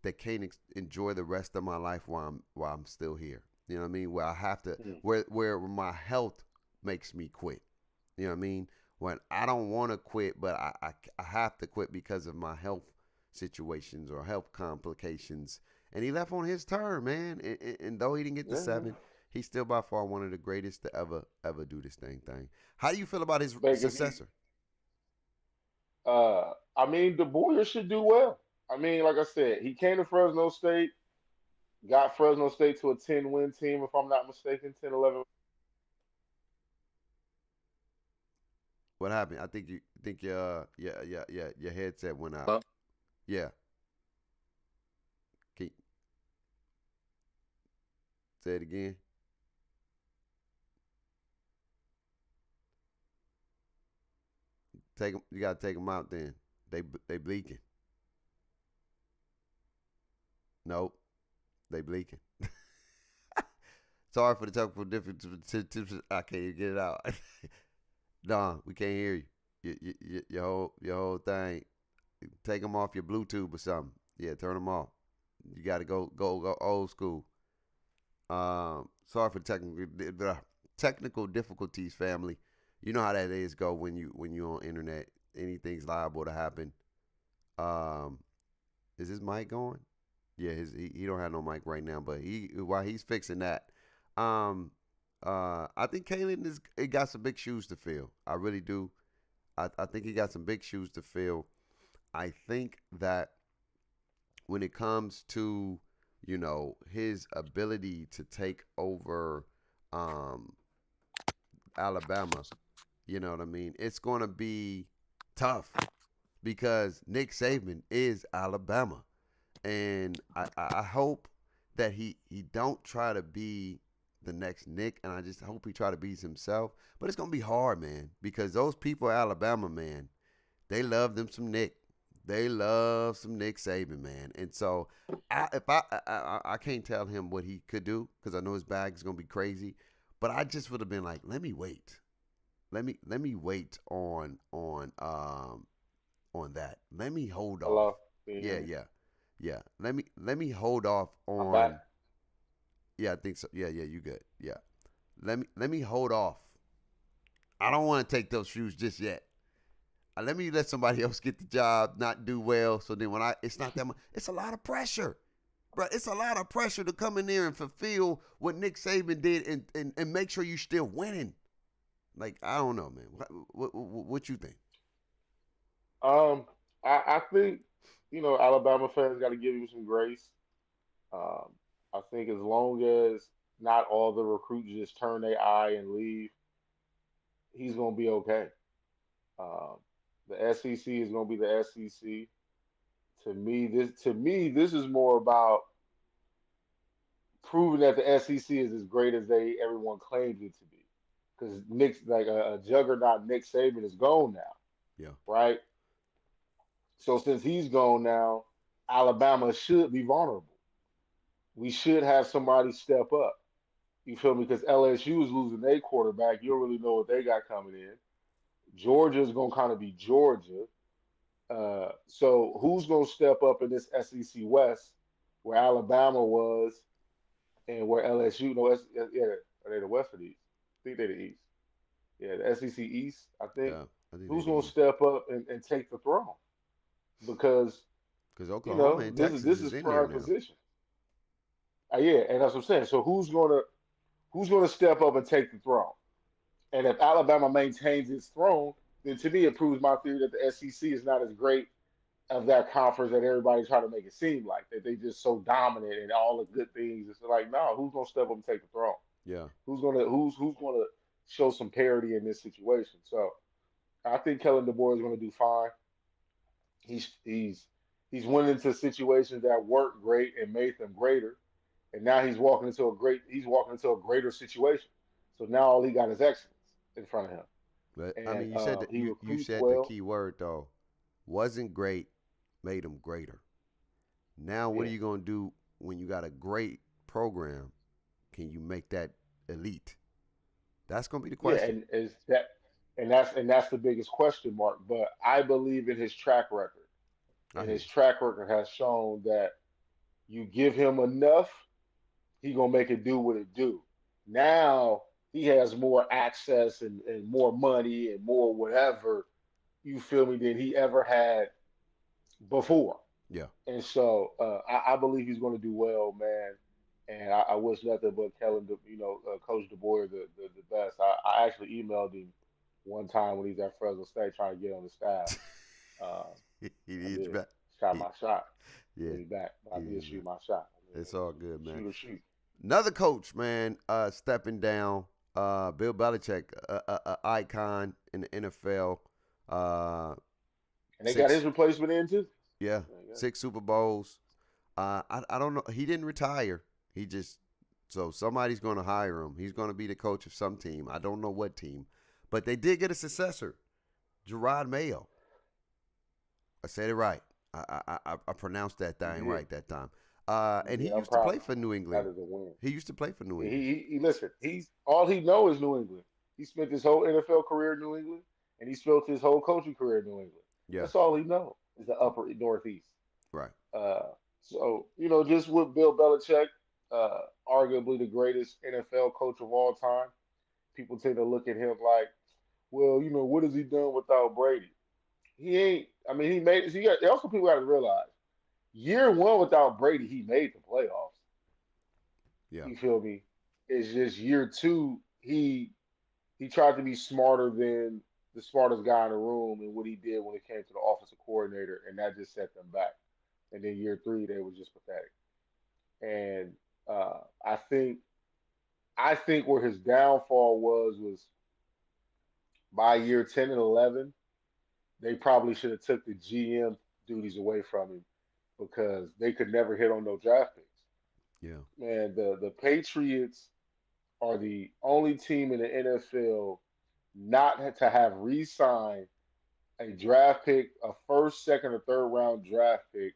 that can't enjoy the rest of my life while I'm still here. You know what I mean? Where I have to, Mm. where my health makes me quit. You know what I mean? When I don't want to quit, but I have to quit because of my health situations or health complications. And he left on his term, man. And though he didn't get the Yeah, yeah. seven, he's still by far one of the greatest to ever do this thing. How do you feel about his Because he, successor? I mean, the Boyer should do well. I mean, like I said, he came to Fresno State, got Fresno State to a 10-win team, if I'm not mistaken, 10, 11. What happened? I think your headset went out. Hello? Yeah. Can you say it again? Take 'em. You gotta take them out. Then they bleaking. Nope, they bleaking. Sorry for the technical difference. I can't even get it out. Don, we can't hear you. Your whole thing. Take them off your Bluetooth or something. Yeah, turn them off. You got to go old school. Sorry for the technical difficulties, family. You know how that is go when you on internet. Anything's liable to happen. Um, is his mic going? Yeah, he don't have no mic right now, but he while he's fixing that, um, I think Kalen is he got some big shoes to fill. I really do. I think he got some big shoes to fill. I think that when it comes to his ability to take over um, Alabama, you know what I mean. It's going to be tough because Nick Saban is Alabama, and I hope that he don't try to be the next Nick, and I just hope he try to be himself. But it's gonna be hard, man, because those people at Alabama, man, they love them some Nick. They love some Nick Saban, man. And so, if I can't tell him what he could do because I know his bag is gonna be crazy, but I just would have been like, let me wait. Let me wait on that. Let me hold off. Hello, can you hear Yeah, me? yeah, yeah. Let me hold off I'm back. on. Yeah, I think so. Yeah, yeah. You good? Yeah. Let me hold off. I don't want to take those shoes just yet. Let me let somebody else get the job, not do well. So then when it's not that much. It's a lot of pressure, bro. It's a lot of pressure to come in there and fulfill what Nick Saban did, and make sure you still winning. Like I don't know, man. What you think? Um, I think Alabama fans got to give him some grace. Um, I think as long as not all the recruits just turn their eye and leave, he's gonna be okay. Um, the SEC is gonna be the SEC. To me, this is more about proving that the SEC is as great as everyone claims it to be. Because Nick's like a juggernaut. Nick Saban is gone now, Yeah, right? So since he's gone now, Alabama should be vulnerable. We should have somebody step up. You feel me? Because LSU is losing their quarterback. You don't really know what they got coming in. Georgia's gonna kind of be Georgia. So who's gonna step up in this SEC West where Alabama was and where LSU? No, yeah, are they the West or the East? I think they're the East. Yeah, the SEC East. I think yeah. I think they who's the gonna East step up and take the throne because because Oklahoma and this is Texas this is is in there prime now. position. Yeah, and that's what I'm saying. So who's gonna step up and take the throne? And if Alabama maintains its throne, then to me it proves my theory that the SEC is not as great of that conference that everybody's trying to make it seem like that they just so dominant and all the good things. It's like, no, who's gonna step up and take the throne? Yeah, Who's gonna show some parity in this situation? So I think Kellen DeBoer is gonna do fine. He's went into situations that weren't great and made them greater, and now he's walking into a greater situation. So now all he got is excellence in front of him, but I and mean, you said that he you recruits said the well. key word though. Wasn't great, made them greater. Now, what are Yeah, you gonna do when you got a great program? Can you make that elite? That's gonna be the yeah, question. and is that and that's the biggest question mark. But I believe in his track record, I and hear his you. track record has shown that you give him enough, he gonna make it do what it do. Now he has more access and more money and more whatever, you feel me, than he ever had before. Yeah. And so I believe he's going to do well, man. And I wish nothing but Coach DeBoer the best. I actually emailed him one time when he's at Fresno State trying to get on the staff. Uh, He I needs you did. back. Shot He, my shot. yeah, Get me back. But he I did needs you back. shoot my shot. I mean, It's all good, man. shoot or shoot. Another coach, man, stepping down. Bill Belichick, icon in the NFL. Uh, And they got his six, replacement in too. yeah, Yeah. 6 Super Bowls. I don't know. He didn't retire. He just so somebody's going to hire him. He's going to be the coach of some team. I don't know what team, but they did get a successor, Gerard Mayo. I said it right. I pronounced that You thing did. right that time. You And he did. I'm used to proud play of for him. New England. That is a win. He used to play for New Yeah, England. he listen. He's all he knows is New England. He spent his whole NFL career in New England, and he spent his whole coaching career in New England. Yeah, That's all he knows is the Upper Northeast. right. Uh, so just with Bill Belichick, arguably the greatest NFL coach of all time, people tend to look at him like, well, what has he done without Brady? He ain't. I mean, he made. See, also people got to realize, year one without Brady, he made the playoffs. Yeah, You feel me? It's just year two, he tried to be smarter than the smartest guy in the room and what he did when it came to the offensive coordinator, and that just set them back. And then year three, they were just pathetic. And uh, I think I think where his downfall was by year 10 and 11, they probably should have took the GM duties away from him because they could never hit on no draft picks. yeah. Man, the Patriots are the only team in the NFL not to have re-signed a draft pick, a first, second, or third round draft pick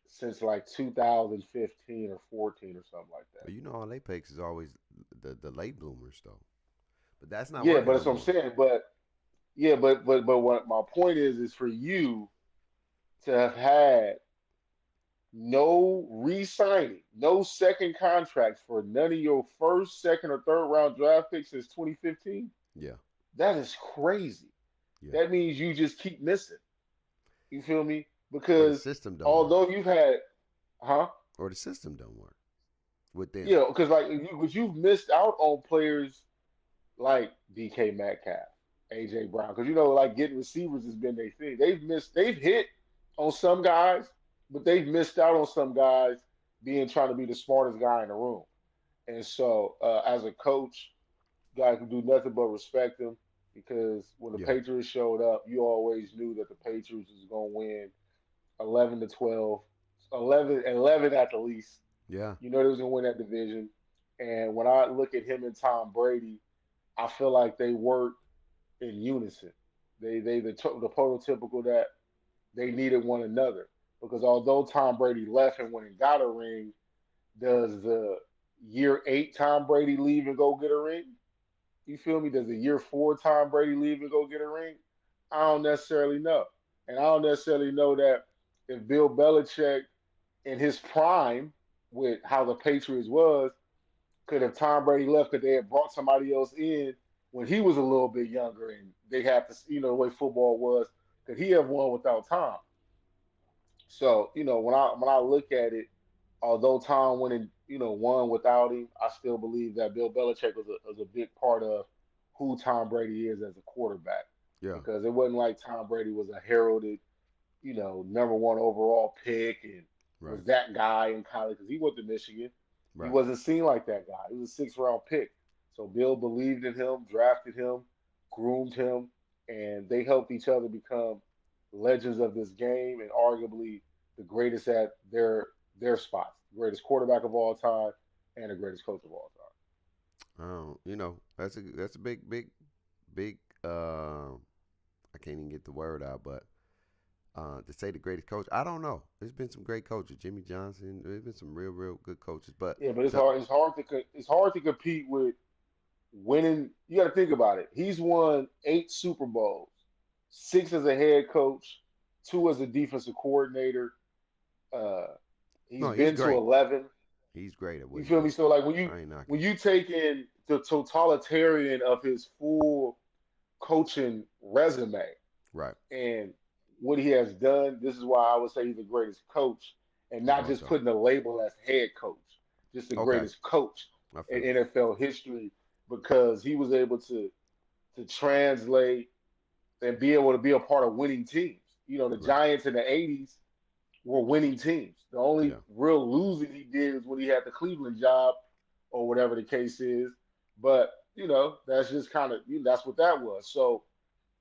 since like 2015 or 14 or something like that. But all they picks is always the late bloomers though. But that's not Yeah, working but no that's what I'm more. saying. But yeah, but what my point is for you to have had no re-signing, no second contracts for none of your first, second, or third round draft picks since 2015. Yeah, That is crazy. yeah. That means you just keep missing. You feel me? Or the Because system don't work. although you've had, huh? Or the system don't work with them. Yeah, because like you've missed out on players like DK Metcalf, AJ Brown, because like getting receivers has been their thing. They've hit on some guys, but they've missed out on some guys being trying to be the smartest guy in the room. And so, as a coach, guy can do nothing but respect him because when the Yeah, Patriots showed up, you always knew that the Patriots was going to win 11 to 12, 11 at the least. yeah, You know they was going to win that division. And when I look at him and Tom Brady, I feel like they work in unison. They the prototypical that they needed one another because although Tom Brady left and went and got a ring, does the year 8 Tom Brady leave and go get a ring? You feel me? Does the year 4 Tom Brady leave and go get a ring? I don't necessarily know, and I don't necessarily know that if Bill Belichick in his prime with how the Patriots was could have Tom Brady left because they had brought somebody else in when he was a little bit younger and they had to, the way football was, could he have won without Tom? So, when I look at it, although Tom went and won without him, I still believe that Bill Belichick was a big part of who Tom Brady is as a quarterback yeah. because it wasn't like Tom Brady was a heralded number one overall pick and Right, was that guy in college because he went to Michigan. He right. wasn't seen like that guy. He was a sixth round pick. So Bill believed in him, drafted him, groomed him, and they helped each other become legends of this game and arguably the greatest at their spots, the greatest quarterback of all time and the greatest coach of all time. That's a big. I can't even get the word out, but to say the greatest coach, I don't know. There's been some great coaches, Jimmy Johnson. There's been some real good coaches, but Yeah, but it's the, hard. It's hard to compete with winning. You got to think about it. He's won 8 Super Bowls, six as a head coach, two as a defensive coordinator. Uh, he's no, he's been to great. 11. He's great at what You he feel me? do. So like when you I ain't knocking when him. you take in the totalitarian of his full coaching resume Right, and what he has done, this is why I would say he's the greatest coach, and of not all just time. putting the label as head coach, just the Okay, greatest coach I in feel you. NFL history because he was able to translate and be able to be a part of winning teams. The Right. Giants in the '80s were winning teams. The only Yeah. real losing he did is when he had the Cleveland job or whatever the case is. But that's just kind of that's what that was. So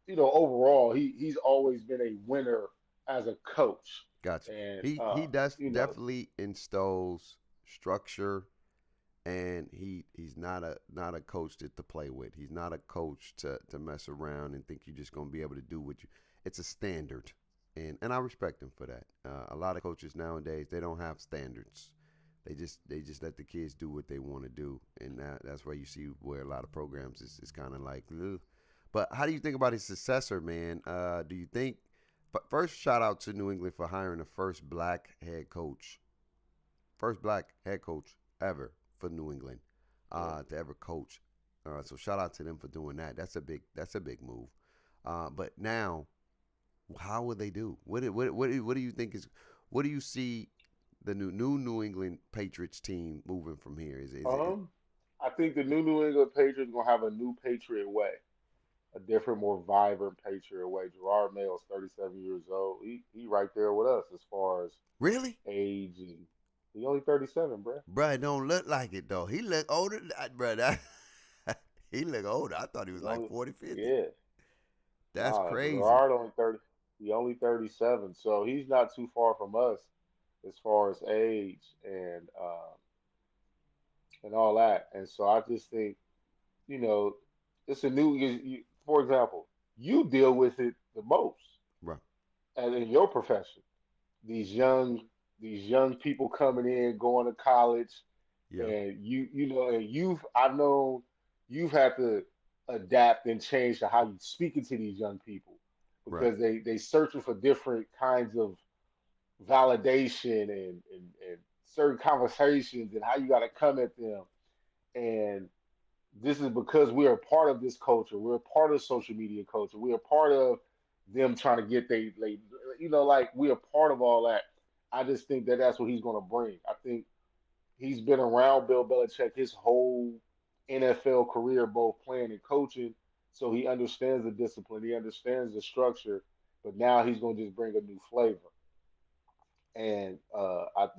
overall, he's always been a winner as a coach, Gotcha. and He does definitely installs structure, and he's not a coach to play with. He's not a coach to mess around and think you're just gonna be able to do what you. It's a standard, and I respect him for that. A lot of coaches nowadays, they don't have standards. They just let the kids do what they want to do, and that's why you see where a lot of programs is kind of like. Ugh. But how do you think about his successor, man? Do you think? First, shout out to New England for hiring the first black head coach ever for New England yeah. to ever coach. So shout out to them for doing that. That's a big move. But now, how will they do? What do you think is? What do you see the new New England Patriots team moving from here? Is it Um, I think the New England Patriots gonna have a new Patriot way, a different, more vibrant Patriot way. Gerard Mayo's 37 years old. He right there with us as far as really? age, and he only 37, bro. Bruh, it don't look like it though. He look older than that, bruh. He look older. I thought he was He like only 40, 50. yeah. That's Nah, crazy. Gerard only 30. He only 37, so he's not too far from us as far as age and all that. And so I just think you know it's a new. For example, you deal with it the most, Bruh. and in your profession, these young these young people coming in, going to college, Yeah. and and I've known you've had to adapt and change to how you speaking to these young people Right. because they searching for different kinds of validation and certain conversations and how you got to come at them. And this is because we are part of this culture. We're a part of social media culture. We are part of them trying to get like we are part of all that. I just think that that's what he's going to bring. I think he's been around Bill Belichick his whole NFL career, both playing and coaching. So he understands the discipline, he understands the structure, but now he's going to just bring a new flavor. And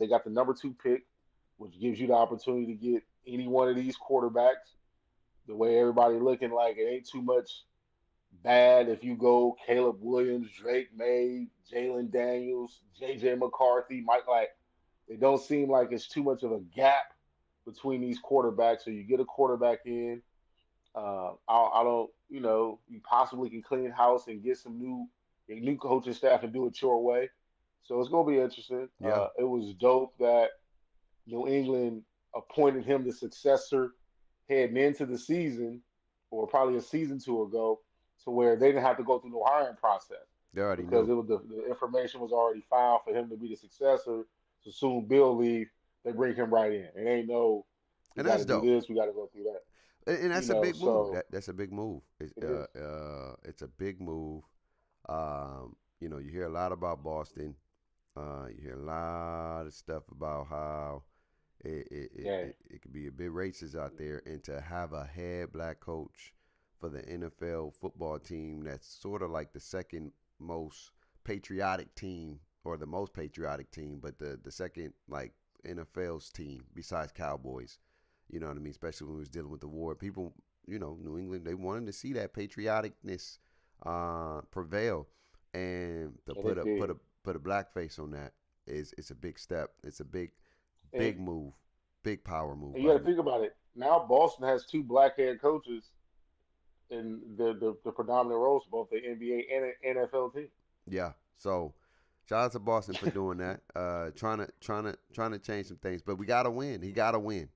they got the number 2 pick, which gives you the opportunity to get any one of these quarterbacks. The way everybody looking like it ain't too much bad if you go Caleb Williams, Drake May, Jalen Daniels, J.J. McCarthy, Mike. Like it don't seem like it's too much of a gap between these quarterbacks. So you get a quarterback in. I don't, you possibly can clean house and get some new coaching staff and do it your way. So it's gonna be interesting. Yeah. It was dope that New England appointed him the successor heading into the season, or probably a season two ago, to where they didn't have to go through the hiring process They already because knew. the information was already filed for him to be the successor. So soon Bill leave, they bring him right in. It ain't no, we And got that's to do dope. this, we got to go through that. And that's a big move. So That's a big move. it is. It's a big move. You hear a lot about Boston. You hear a lot of stuff about how Yeah, it could be a bit racist out there, and to have a head black coach for the NFL football team that's sort of like the second most patriotic team, or the most patriotic team, but the second like NFL's team besides Cowboys. You know what I mean? Especially when we was dealing with the war, people, New England, they wanted to see that patrioticness prevail, and to and put it a did. black face on that is it's a big step. It's a And, big move, big power move and you by got to him. think about it. Now Boston has 2 black head coaches in the predominant roles, both the NBA and the NFL team. Yeah. So shout out to Boston for doing that. Trying to change some things, but we gotta win. He gotta win.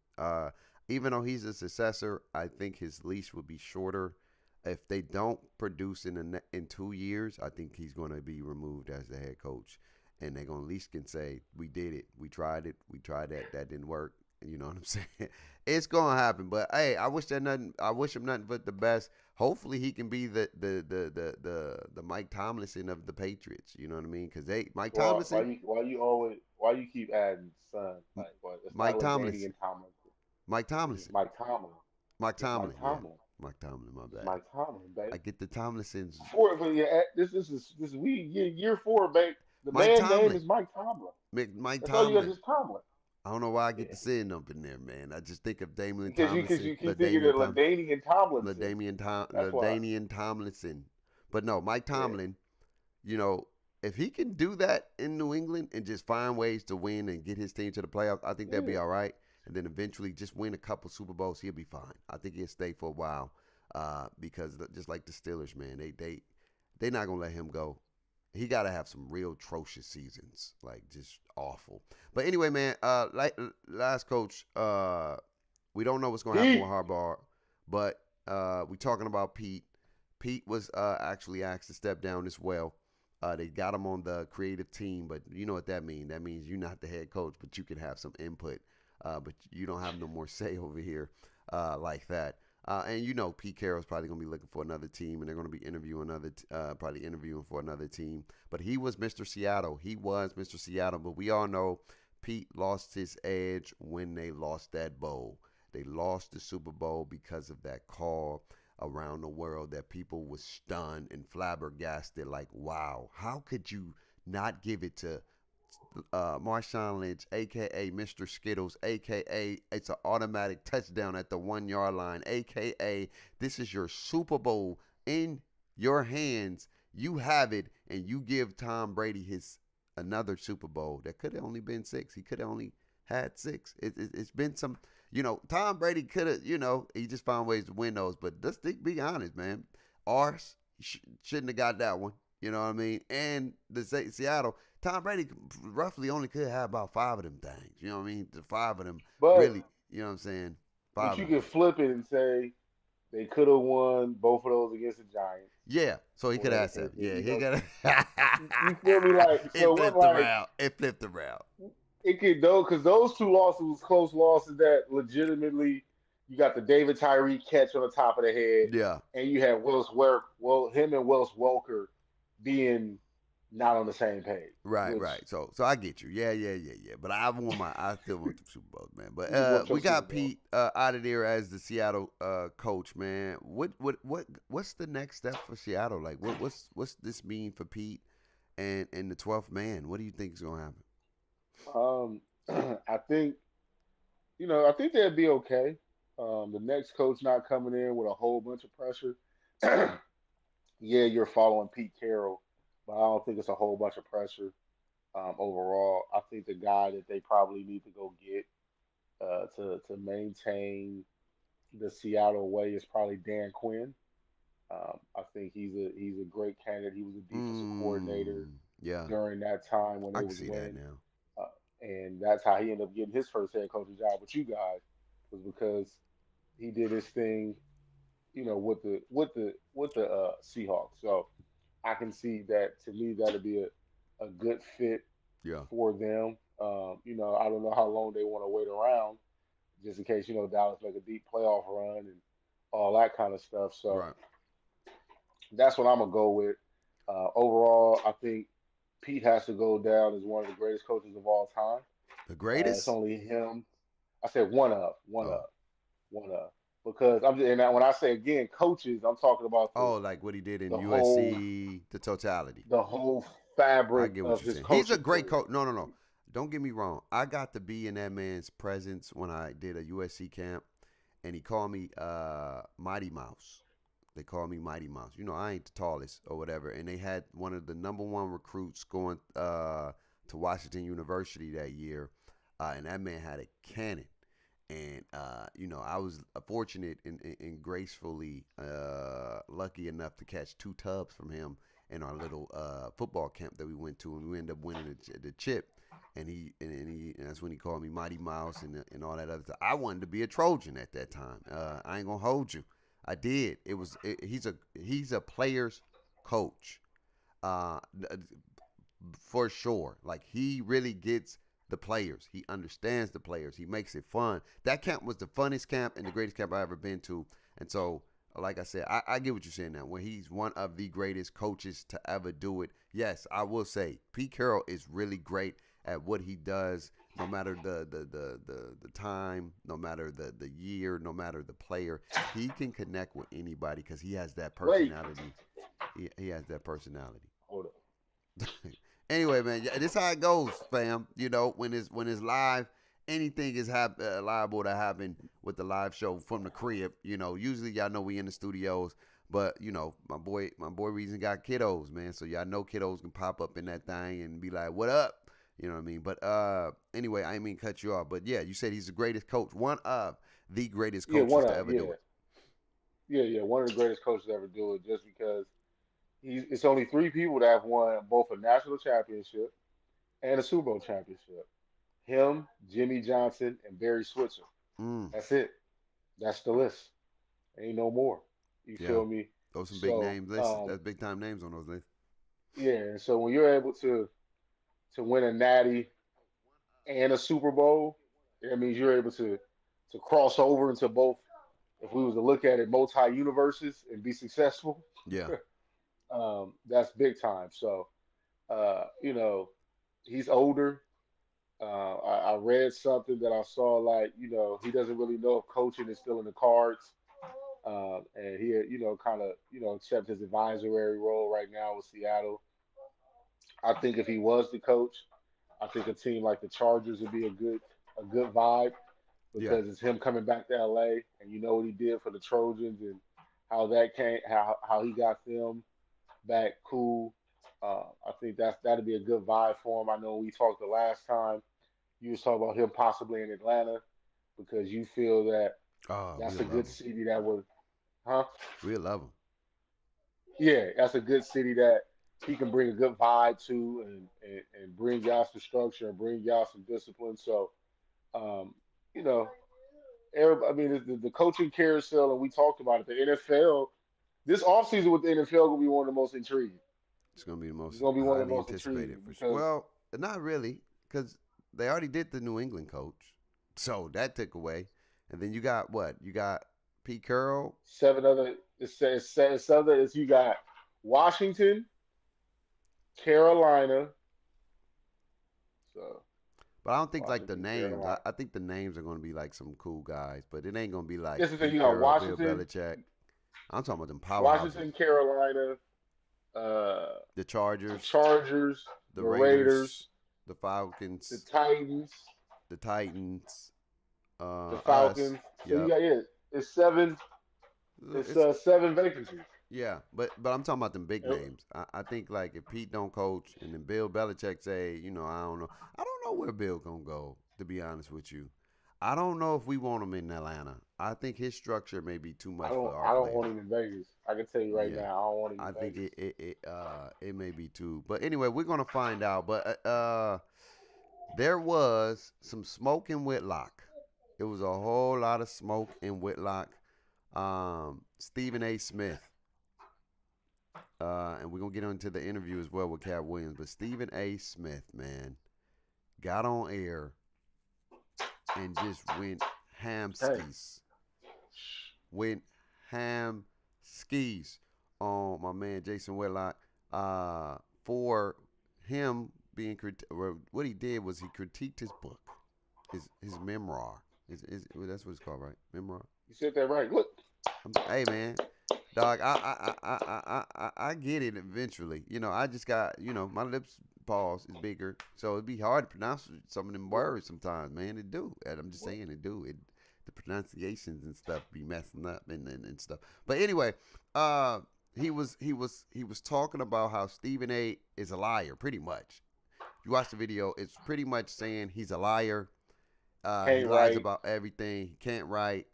Even though he's a successor, I think his leash will be shorter. If they don't produce in 2 years, I think he's going to be removed as the head coach, and they're going to at least can say we did it, we tried that didn't work. You know what I'm saying? It's going to happen. But hey, I wish him nothing but the best. Hopefully he can be the Mike Tomlinson of the Patriots. You know what I mean? Because Mike Well, Tomlinson, why you keep adding son? Like, what? It's not Mike Ladainian Tomlinson, Tomlinson. Mike It's Tomlinson, Mike Tomlin. Mike It's Mike Tomlin. Yeah, Tomlin. Mike Tomlin, my It's bad. Mike Tomlin, I babe. get the Tomlinsons. Four, but yeah, this we year four, babe. The Mike man name Tomlin. is Mike Tomlin. Mike That's all you got, Tomlin. just Tomlin. I don't know why I get Yeah, the sin up in there, man. I just think of Damian because Tomlinson, you keep thinking LaDainian of Tom, Ladainian Tomlinson. That's why. LaDainian Tomlinson. But no, Mike Yeah, Tomlin. You know, if he can do that in New England and just find ways to win and get his team to the playoffs, I think that'd be yeah. all right. And then eventually just win a couple Super Bowls, he'll be fine. I think he'll stay for a while because just like the Steelers, man, they not gonna let him go. He got to have some real atrocious seasons, like just awful. But anyway, man, like last coach, we don't know what's gonna happen with Pete. Harbaugh, but we talking about Pete. Pete was actually asked to step down as well. They got him on the creative team, but you know what that means. That means you're not the head coach, but you can have some input. But you don't have no more say over here like that. And you know, Pete Carroll's probably going to be looking for another team, and they're going to be interviewing probably interviewing for another team. But he was Mr. Seattle. He was Mr. Seattle. But we all know Pete lost his edge when they lost that bowl. They lost the Super Bowl because of that call around the world that people was stunned and flabbergasted. Like, wow, how could you not give it to Marshawn Lynch, aka Mr. Skittles, aka it's an automatic touchdown at the 1 yard line, aka this is your Super Bowl in your hands. You have it, and you give Tom Brady his another Super Bowl that could have only been six. He could have only had six. It's been some, Tom Brady could have, he just found ways to win those. But let's be honest, man. Ours shouldn't have got that one. You know what I mean? And the Seattle, Tom Brady roughly only could have about five of them things. You know what I mean? The five of them But really, you know what I'm saying? but Five of you them can things. flip it and say they could have won both of those against the Giants, Yeah, so he could or have seven. Yeah, you he know, got. you feel me? Like It so, what flipped like around. It flipped around. it could though because those two losses was close losses that legitimately you got the David Tyree catch on the top of the head, Yeah. and you had him and Wells Welker being not on the same page, Right, which right. So I get you. Yeah. But I still want the Super Bowls, man. But you just want your we Super got Bowl. Pete out of there as the Seattle coach, man. What's the next step for Seattle? Like what's this mean for Pete and the 12th man? What do you think is gonna happen? Um, I think I think they'd be okay. The next coach not coming in with a whole bunch of pressure. Yeah, you're following Pete Carroll, but I don't think it's a whole bunch of pressure overall. I think the guy that they probably need to go get to maintain the Seattle way is probably Dan Quinn. I think he's a great candidate. He was a defensive coordinator Yeah, during that time when I they can was see that winning, now. and that's how he ended up getting his first head coaching job with you guys was because he did his thing, with the Seahawks. So I can see that to me that'll be a good fit Yeah, for them. I don't know how long they want to wait around just in case Dallas make a deep playoff run and all that kind of stuff. So right. that's what I'm gonna go with. Overall, I think Pete has to go down as one of the greatest coaches of all time. The It's greatest? only him. I said Oh, one of, because when I say again coaches, I'm talking about oh, like what he did in the whole USC, the totality. the whole I fabric get what of you're his saying. He's a coaching great career. coach. No. Don't get me wrong. I got to be in that man's presence when I did a USC camp, and he called me Mighty Mouse. They call me Mighty Mouse. I ain't the tallest or whatever. And they had one of the number one recruits going to Washington University that year, and that man had a cannon. And I was fortunate and gracefully lucky enough to catch two tubs from him in our little football camp that we went to, and we ended up winning the chip. And that's when he called me Mighty Mouse and all that other stuff. I wanted to be a Trojan at that time. I ain't gonna hold you. I did. He's a player's coach. Uh, for sure. Like he really gets the players. He understands the players. He makes it fun. That camp was the funnest camp and the greatest camp I ever been to. And so, like I said, I get what you're saying now. When he's one of the greatest coaches to ever do it, yes, I will say Pete Carroll is really great at what he does no matter the time, no matter the year, no matter the player, he can connect with anybody because he has that Wait, personality. He has that personality. hold up. Anyway, man, yeah, this how it goes, fam. You know, when it's live, anything is liable to happen with the live show from the crib. You know, usually y'all know we in the studios, but you know, my boy Reason got kiddos, man. So y'all know kiddos can pop up in that thing and be like, "What up?" You know what I mean? But anyway, I didn't mean cut you off. But yeah, you said he's the greatest coach, one of the greatest Yeah, coaches one to of ever yeah, do it. yeah. One of the greatest coaches to ever do it. Just because it's only three people that have won both a national championship and a Super Bowl championship. Him, Jimmy Johnson, and Barry Switzer. Mm, That's it. That's the list. Ain't no more. You yeah, feel me? those some big So, names. Lists. That's big time names on those lists. yeah. And so when you're able to win a Natty and a Super Bowl, that means you're able to cross over into both. If we was to look at it, multi universes and be successful, Yeah, that's big time. So, you know, he's older. I read something that I saw like, he doesn't really know if coaching is still in the cards. And he, kind of, accept his advisory role right now with Seattle. I think if he was the coach, I think a team like the Chargers would be a good vibe yeah, because it's him coming back to LA, and you know what he did for the Trojans and how that came, how he got them back cool. I think that'd be a good vibe for him. I know we talked the last time you was talking about him possibly in Atlanta because you feel that that's we'll a love good him. city that would, huh? We'll love him. Yeah, that's a good city that he can bring a good vibe to and bring y'all some structure and bring y'all some discipline. So, um, you know, everybody, I mean, the coaching carousel, and we talked about it. The NFL, this offseason with the NFL will be one of the most intriguing. It's gonna be the It's most going to be one of the highly most anticipated intriguing for sure. because Well, not really, because they already did the New England coach, so that took away. And then you got what? You got Pete Carroll, seven other, it's other, is you got Washington, Carolina, so but I don't think like the Washington, names. I, Carolina. I think the names are gonna be like some cool guys, but it ain't gonna be like This is the thing, Pete you got Carroll, Bill Washington, Belichick. I'm talking about them powerhouses: Washington, Carolina, uh, the the Chargers, Chargers, the the Raiders, Raiders, the the Falcons, Titans, the Titans, the us. Falcons. So you Yep. got it's seven. It's It's seven vacancies. Yeah, but I'm talking about them big names. I think like if Pete don't coach and then Bill Belichick say, I don't know. I don't know where Bill gonna go. To be honest with you, I don't know if we want him in Atlanta. I think his structure may be too I much for don't. our I don't players. want him in Vegas. I can tell you right Yeah, now. I don't want him I in think Vegas. it may be too. But anyway, we're gonna find out. But there was some smoke in Whitlock. It was a whole lot of smoke in Whitlock. Stephen A. Smith. And we're gonna get into the interview as well with Cat Williams. But Stephen A. Smith, man, got on air and just went ham Hey, skis. Went ham skis on my man Jason Whitlock. For him being what he did was he critiqued his book, his memoir. Well, that's what it's called, right? Memoir. you said that right. Look, Hey man, dog, I get it eventually. I just got, my lips pause is bigger, so it'd be hard to pronounce some of them words sometimes, man. It do. And I'm just saying it do. The pronunciations and stuff be messing up and stuff. But anyway, uh, he was talking about how Stephen A. is a liar, pretty much. If you watch the video, it's pretty much saying he's a liar. He can't lies write. about everything. He can't write.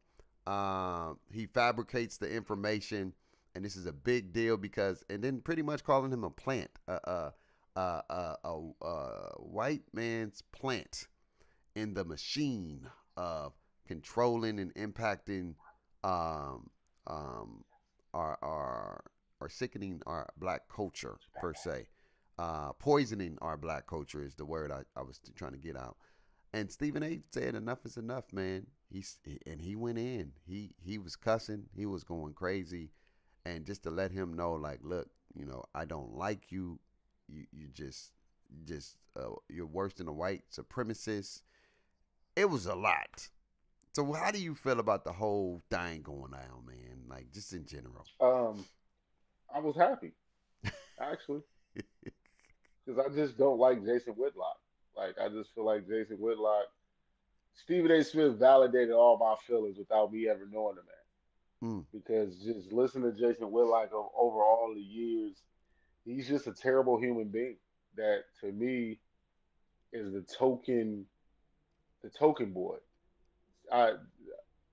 He fabricates the information, and this is a big deal because, and then pretty much calling him a plant, a white man's plant in the machine of controlling and impacting um, um, our sickening our black culture per se. Poisoning our black culture is the word I was trying to get out. And Stephen A. said enough is enough, man. He went in. He was cussing. He was going crazy, and just to let him know, like, look, I don't like you. You just you're worse than a white supremacist. it was a lot. So how do you feel about the whole thing going down, man? Like just in general. Um, I was happy actually because I just don't like Jason Whitlock. Like I just feel like Jason Whitlock, Stephen A. Smith validated all my feelings without me ever knowing the man. Mm, Because just listening to Jason Whitlock over all the years, he's just a terrible human being. That to me is the token boy.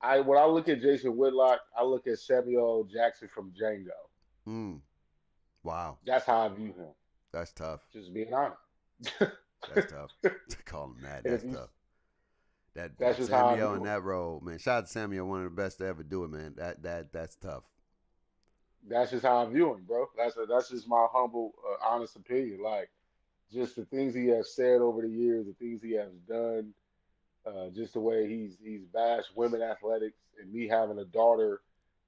I when I look at Jason Whitlock, I look at Samuel L. Jackson from Django. mm. Wow, That's how I view him. that's tough. Just being honest. That's tough. To call him that, And if that's you, tough. That that's that just how I Samuel in view him. that role, man. Shout out to Samuel, one of the best to ever do it, man. That's tough. That's just how I view him, bro. That's just my humble, honest opinion. Like just the things he has said over the years, the things he has done, just the way he's bashed women athletics, and me having a daughter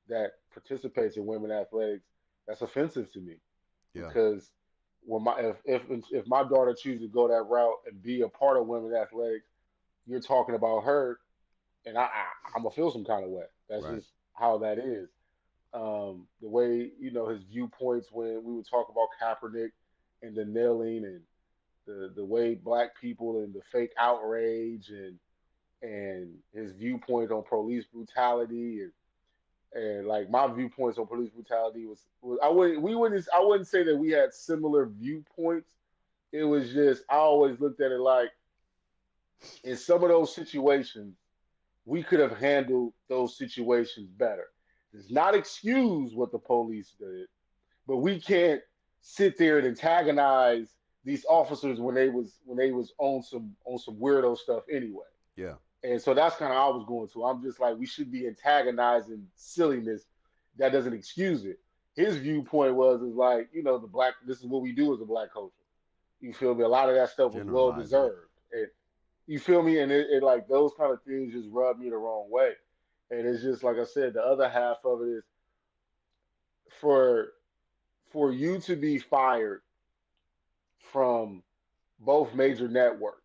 that participates in women athletics, that's offensive to me Yeah, because when my if my daughter chooses to go that route and be a part of women athletics, you're talking about her, and I'm gonna feel some kind of way. That's right. just how that is. The way his viewpoints when we would talk about Kaepernick and the kneeling and the way black people and the fake outrage and his viewpoint on police brutality and like my viewpoints on police brutality was I wouldn't say that we had similar viewpoints. It was just I always looked at it like in some of those situations we could have handled those situations better. Does not excuse what the police did, but we can't sit there and antagonize these officers when they was on some weirdo stuff anyway. Yeah, And so that's kind of how I was going to. I'm just like, we should be antagonizing silliness. That doesn't excuse it. His viewpoint was is like, the black. This is what we do as a black culture. You feel me? A lot of that stuff was well generalizing it. deserved. And you feel me? And it like those kind of things just rub me the wrong way. And it's just like I said, the other half of it is for for you to be fired from both major networks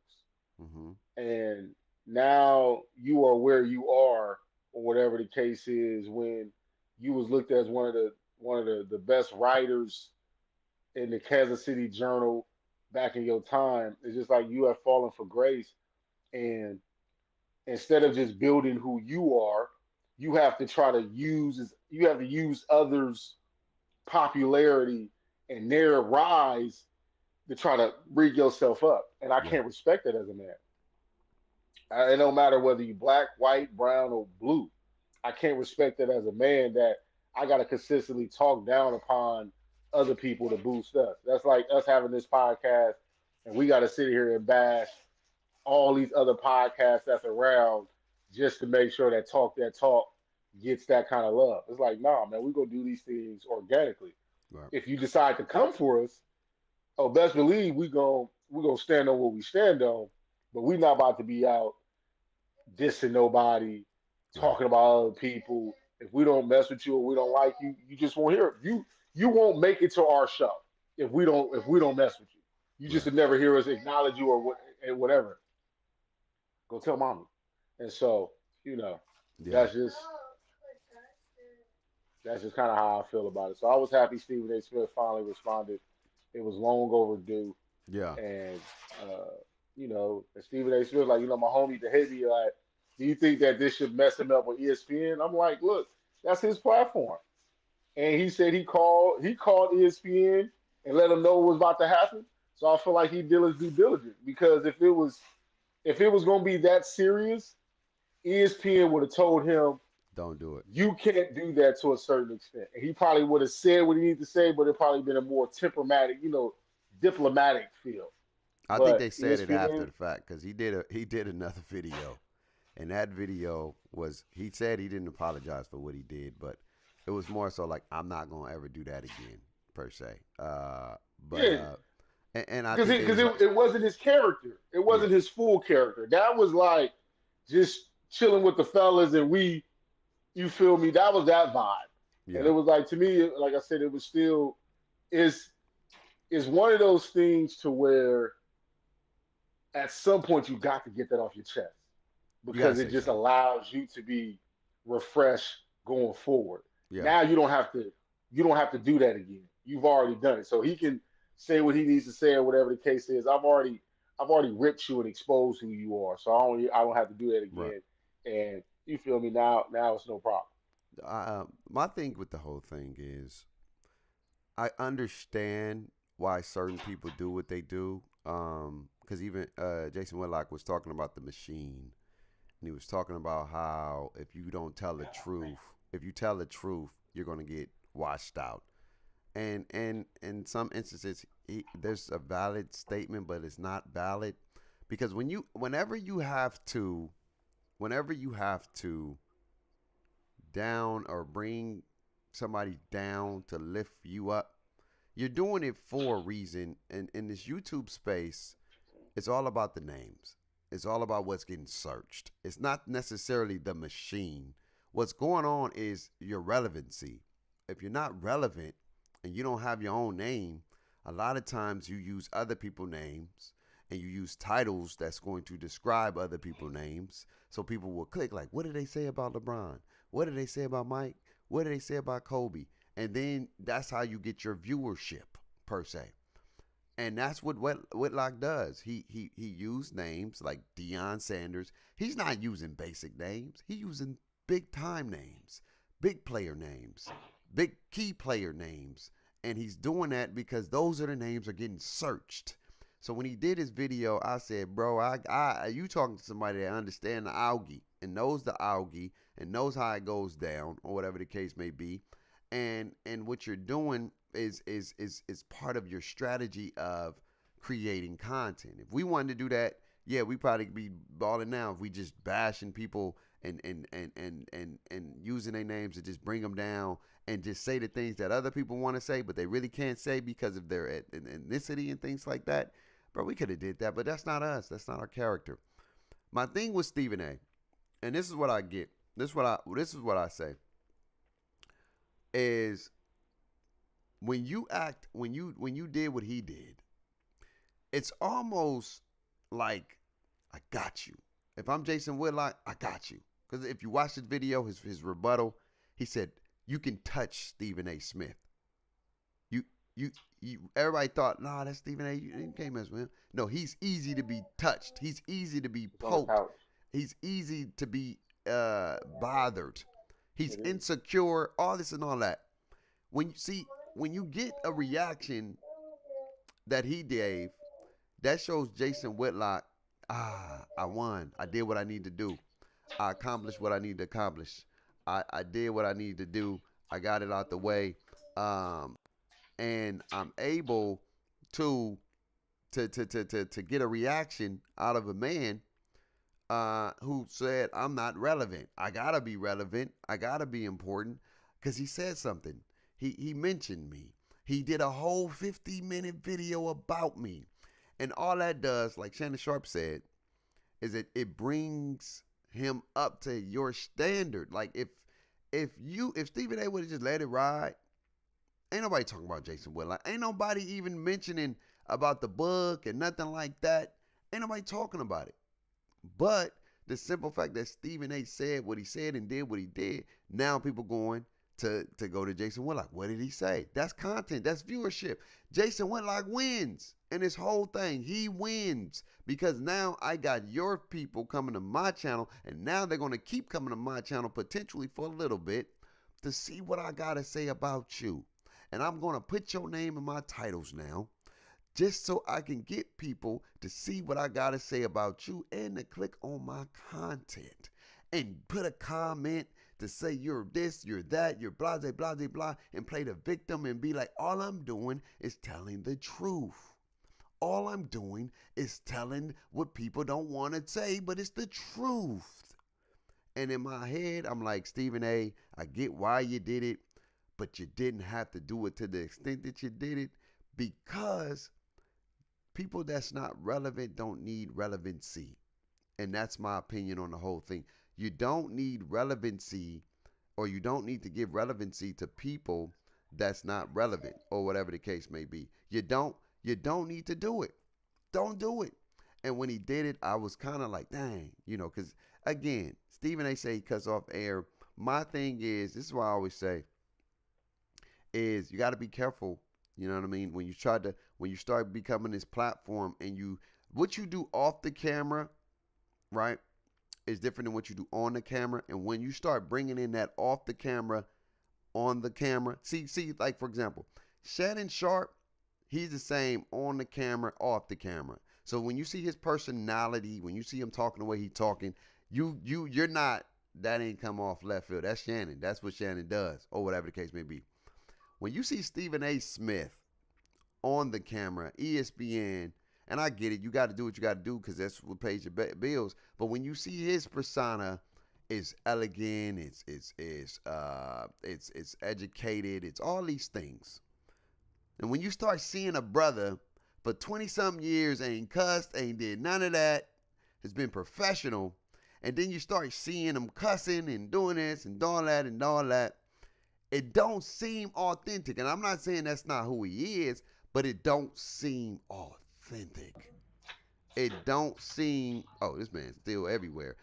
Mm-hmm. and now you are where you are or whatever the case is when you was looked at as one of the best writers in the Kansas City Journal back in your time. It's just like you have fallen for grace and instead of just building who you are, you have to try to use others' popularity and their rise to try to rig yourself up. And I Yeah, can't respect that as a man. It don't matter whether you black, white, brown, or blue. I can't respect it as a man that I got to consistently talk down upon other people to boost us. That's like us having this podcast, and we got to sit here and bash all these other podcasts that's around just to make sure that talk gets that kind of love. It's like, nah, man, we gonna do these things organically. right. If you decide to come for us, oh, best believe we gonna stand on what we stand on, but we not about to be out dissing nobody, Right. talking about other people. If we don't mess with you or we don't like you, you just won't hear it. You won't make it to our show if we don't mess with you. You just Right. would never hear us acknowledge you or whatever. Go tell mommy. And so Yeah. that's just that's just kind of how I feel about it. So I was happy Stephen A. Smith finally responded. It was long overdue, Yeah. and uh, and Stephen A. Smith, like, my homie to hit me, like, do you think that this should mess him up with ESPN? I'm like, look, that's his platform. And he said he called ESPN and let them know what was about to happen. So I feel like he did his due diligence because if it was gonna be that serious, ESPN would have told him Don't do it. you can't do that to a certain extent. And he probably would have said what he needed to say, but it probably been a more temperamental, diplomatic feel. I think they But said it after ESPN, the fact because he did another video, and that video was he said he didn't apologize for what he did, but it was more so like I'm not gonna ever do that again per se. But yeah, and I because think they was like, it wasn't his character. It yeah, wasn't his full character. That was like just chilling with the fellas and you feel me? That was that vibe. And yeah, it was like to me, like I said, it was still is is one of those things to where at some point you got to get that off your chest. You gotta because it say just something. allows you to be refreshed going forward. Yeah. Now you don't have to do that again. You've already done it. So he can say what he needs to say or whatever the case is. I've already ripped you and exposed who you are. So I don't have to do that Right. again. And you feel me now it's no problem. My thing with the whole thing is I understand why certain people do what they do. Because even Jason Whitlock was talking about the machine, and he was talking about how if you don't tell the truth, if you tell the truth, you're gonna get washed out. And in some instances, there's a valid statement, but it's not valid because whenever you have to down or bring somebody down to lift you up, you're doing it for a reason. And in this YouTube space, it's all about the names. It's all about what's getting searched. It's not necessarily the machine. What's going on is your relevancy. If you're not relevant and you don't have your own name, a lot of times you use other people's names and you use titles that's going to describe other people's names. So people will click like, what did they say about LeBron? What did they say about Mike? What did they say about Kobe? And then that's how you get your viewership per se. And that's what Whitlock does. He used names like Deion Sanders. He's not using basic names. He's using big time names, big player names, big key player names. And he's doing that because those are the names that are getting searched. So when he did his video, I said, bro, you talking to somebody that understands the algae and knows the algae and knows how it goes down or whatever the case may be. And what you're doing is part of your strategy of creating content. If we wanted to do that, yeah, we probably be balling now if we just bashing people and using their names to just bring them down and just say the things that other people want to say, but they really can't say because of their ethnicity and things like that. Bro, we could have did that, but that's not us. That's not our character. My thing with Stephen A. And this is what I get. This is what I say is when you did what he did, it's almost like I got you. If I'm Jason Whitlock, I got you. Because if you watch the video, his rebuttal, he said you can touch Stephen A. Smith. You everybody thought, nah, that's Stephen A. You can't mess with him. No, he's easy to be touched. He's easy to be It's on the poked. couch. He's easy to be bothered. He's It is. insecure. All this and all that. When you get a reaction that he gave, that shows Jason Whitlock. I won. I did what I need to do. I accomplished what I need to accomplish. I did what I need to do. I got it out the way. Um, and I'm able to to get a reaction out of a man who said I'm not relevant. I gotta be relevant. I gotta be important because he said something. He mentioned me. He did a whole 50-minute video about me, and all that does, like Shannon Sharp said, is it brings him up to your standard. Like if Stephen A would have just let it ride, ain't nobody talking about Jason Whitlock. Ain't nobody even mentioning about the book and nothing like that. Ain't nobody talking about it. But the simple fact that Stephen A said what he said and did what he did, now people going to go to Jason Whitlock. What did he say? That's content. That's viewership. Jason Whitlock wins. And this whole thing, he wins because now I got your people coming to my channel, and now they're going to keep coming to my channel potentially for a little bit to see what I got to say about you. And I'm going to put your name in my titles now just so I can get people to see what I got to say about you and to click on my content and put a comment to say you're this, you're that, you're blah, blah, blah, blah, blah, and play the victim and be like, all I'm doing is telling the truth. All I'm doing is telling what people don't want to say, but it's the truth. And in my head, I'm like, Stephen A., I get why you did it, but you didn't have to do it to the extent that you did it because people that's not relevant don't need relevancy. And that's my opinion on the whole thing. You don't need relevancy, or you don't need to give relevancy to people that's not relevant or whatever the case may be. You don't need to do it. Don't do it. And when he did it, I was kind of like, dang, because again, Stephen A. say he cuts off air. My thing is, this is why I always say, is you got to be careful. You know what I mean? When you start becoming this platform and what you do off the camera, right, is different than what you do on the camera. And when you start bringing in that off the camera, on the camera, like for example, Shannon Sharp, he's the same on the camera, off the camera. So when you see his personality, when you see him talking the way he's talking, you're not, that ain't come off left field. That's Shannon. That's what Shannon does, or whatever the case may be. When you see Stephen A. Smith on the camera, ESPN, and I get it, you got to do what you got to do because that's what pays your bills. But when you see his persona, it's elegant, it's educated, it's all these things. And when you start seeing a brother for 20 something years ain't cussed, ain't did none of that, has been professional, and then you start seeing him cussing and doing this and doing that and all that, it don't seem authentic. And I'm not saying that's not who he is, but it don't seem authentic. It don't seem, oh, this man's still everywhere.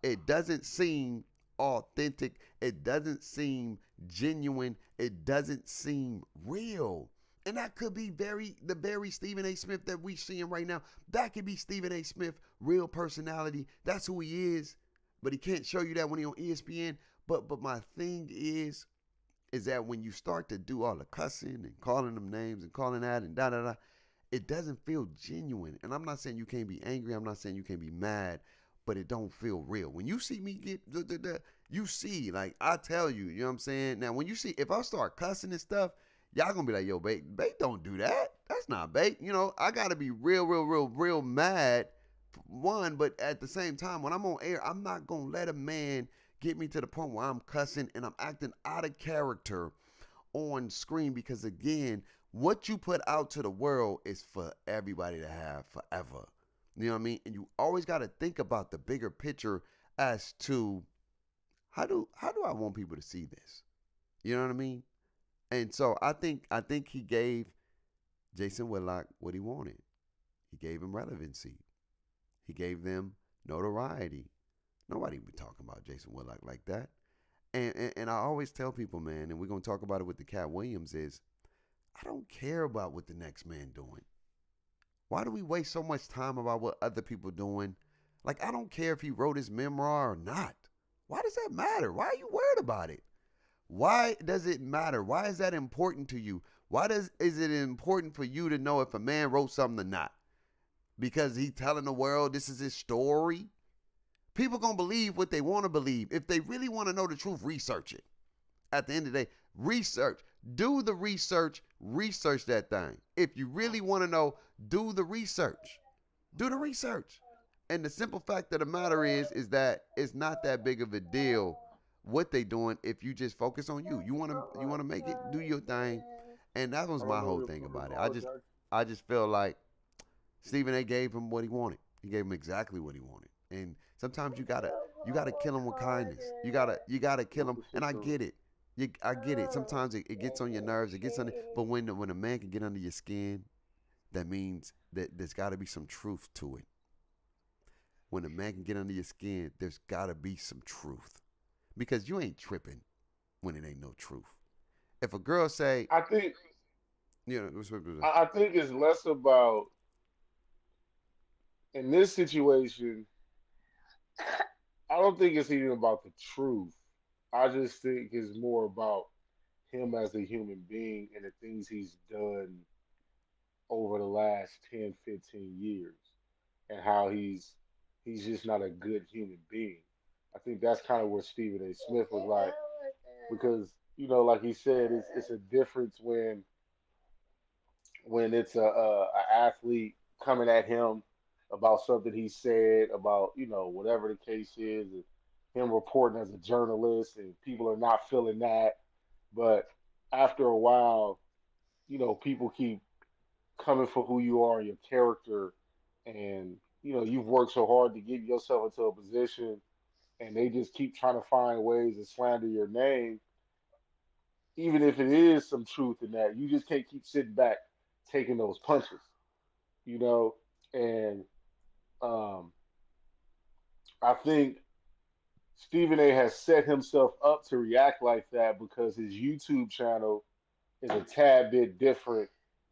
It doesn't seem authentic. It doesn't seem genuine. It doesn't seem real. And that could be the very Stephen A. Smith that we seeing right now. That could be Stephen A. Smith, real personality. That's who he is. But he can't show you that when he's on ESPN. But my thing is that when you start to do all the cussing and calling them names and calling that and da da da, it doesn't feel genuine. And I'm not saying you can't be angry. I'm not saying you can't be mad, but it don't feel real. When you see me get you see, like I tell you, you know what I'm saying? Now when you see, if I start cussing and stuff, y'all gonna be like, yo, bait don't do that. That's not bait. You know, I gotta be real mad, one, but at the same time, when I'm on air, I'm not gonna let a man get me to the point where I'm cussing and I'm acting out of character on screen, because again, what you put out to the world is for everybody to have forever. You know what I mean? And you always got to think about the bigger picture as to how do I want people to see this? You know what I mean? And so I think he gave Jason Whitlock what he wanted. He gave him relevancy. He gave them notoriety. Nobody be talking about Jason Whitlock like that. And I always tell people, man, and we're gonna talk about it with the Cat Williams, is I don't care about what the next man doing. Why do we waste so much time about what other people doing? Like, I don't care if he wrote his memoir or not. Why does that matter? Why are you worried about it? Why does it matter? Why is that important to you? Is it important for you to know if a man wrote something or not? Because he telling the world this is his story? People gonna believe what they want to believe. If they really want to know the truth, research it. At the end of the day, research. Do the research. Research that thing. If you really want to know, do the research. Do the research. And the simple fact of the matter is that it's not that big of a deal what they doing if you just focus on you. You wanna make it, do your thing. And that was Oh, my no, whole no, thing no about it. I just apologize. I just feel like Stephen A gave him what he wanted. He gave him exactly what he wanted. And sometimes you gotta kill him with kindness. You gotta kill What's him. the And I system? get it. I get it. Sometimes it gets on your nerves. It gets on. But when a man can get under your skin, that means that there's got to be some truth to it. When a man can get under your skin, there's got to be some truth, because you ain't tripping when it ain't no truth. If a girl say, I think you know, what's I think it's less about in this situation. I don't think it's even about the truth. I just think it's more about him as a human being and the things he's done over the last 10, 15 years and how he's just not a good human being. I think that's kind of where Stephen A. Smith was like, because like he said, it's a difference when it's a athlete coming at him about something he said about whatever the case is, and him reporting as a journalist, and people are not feeling that. But after a while, people keep coming for who you are and your character, and you've worked so hard to get yourself into a position, and they just keep trying to find ways to slander your name, even if it is some truth in that. You just can't keep sitting back taking those punches, you know. And um, I think. Stephen A. has set himself up to react like that because his YouTube channel is a tad bit different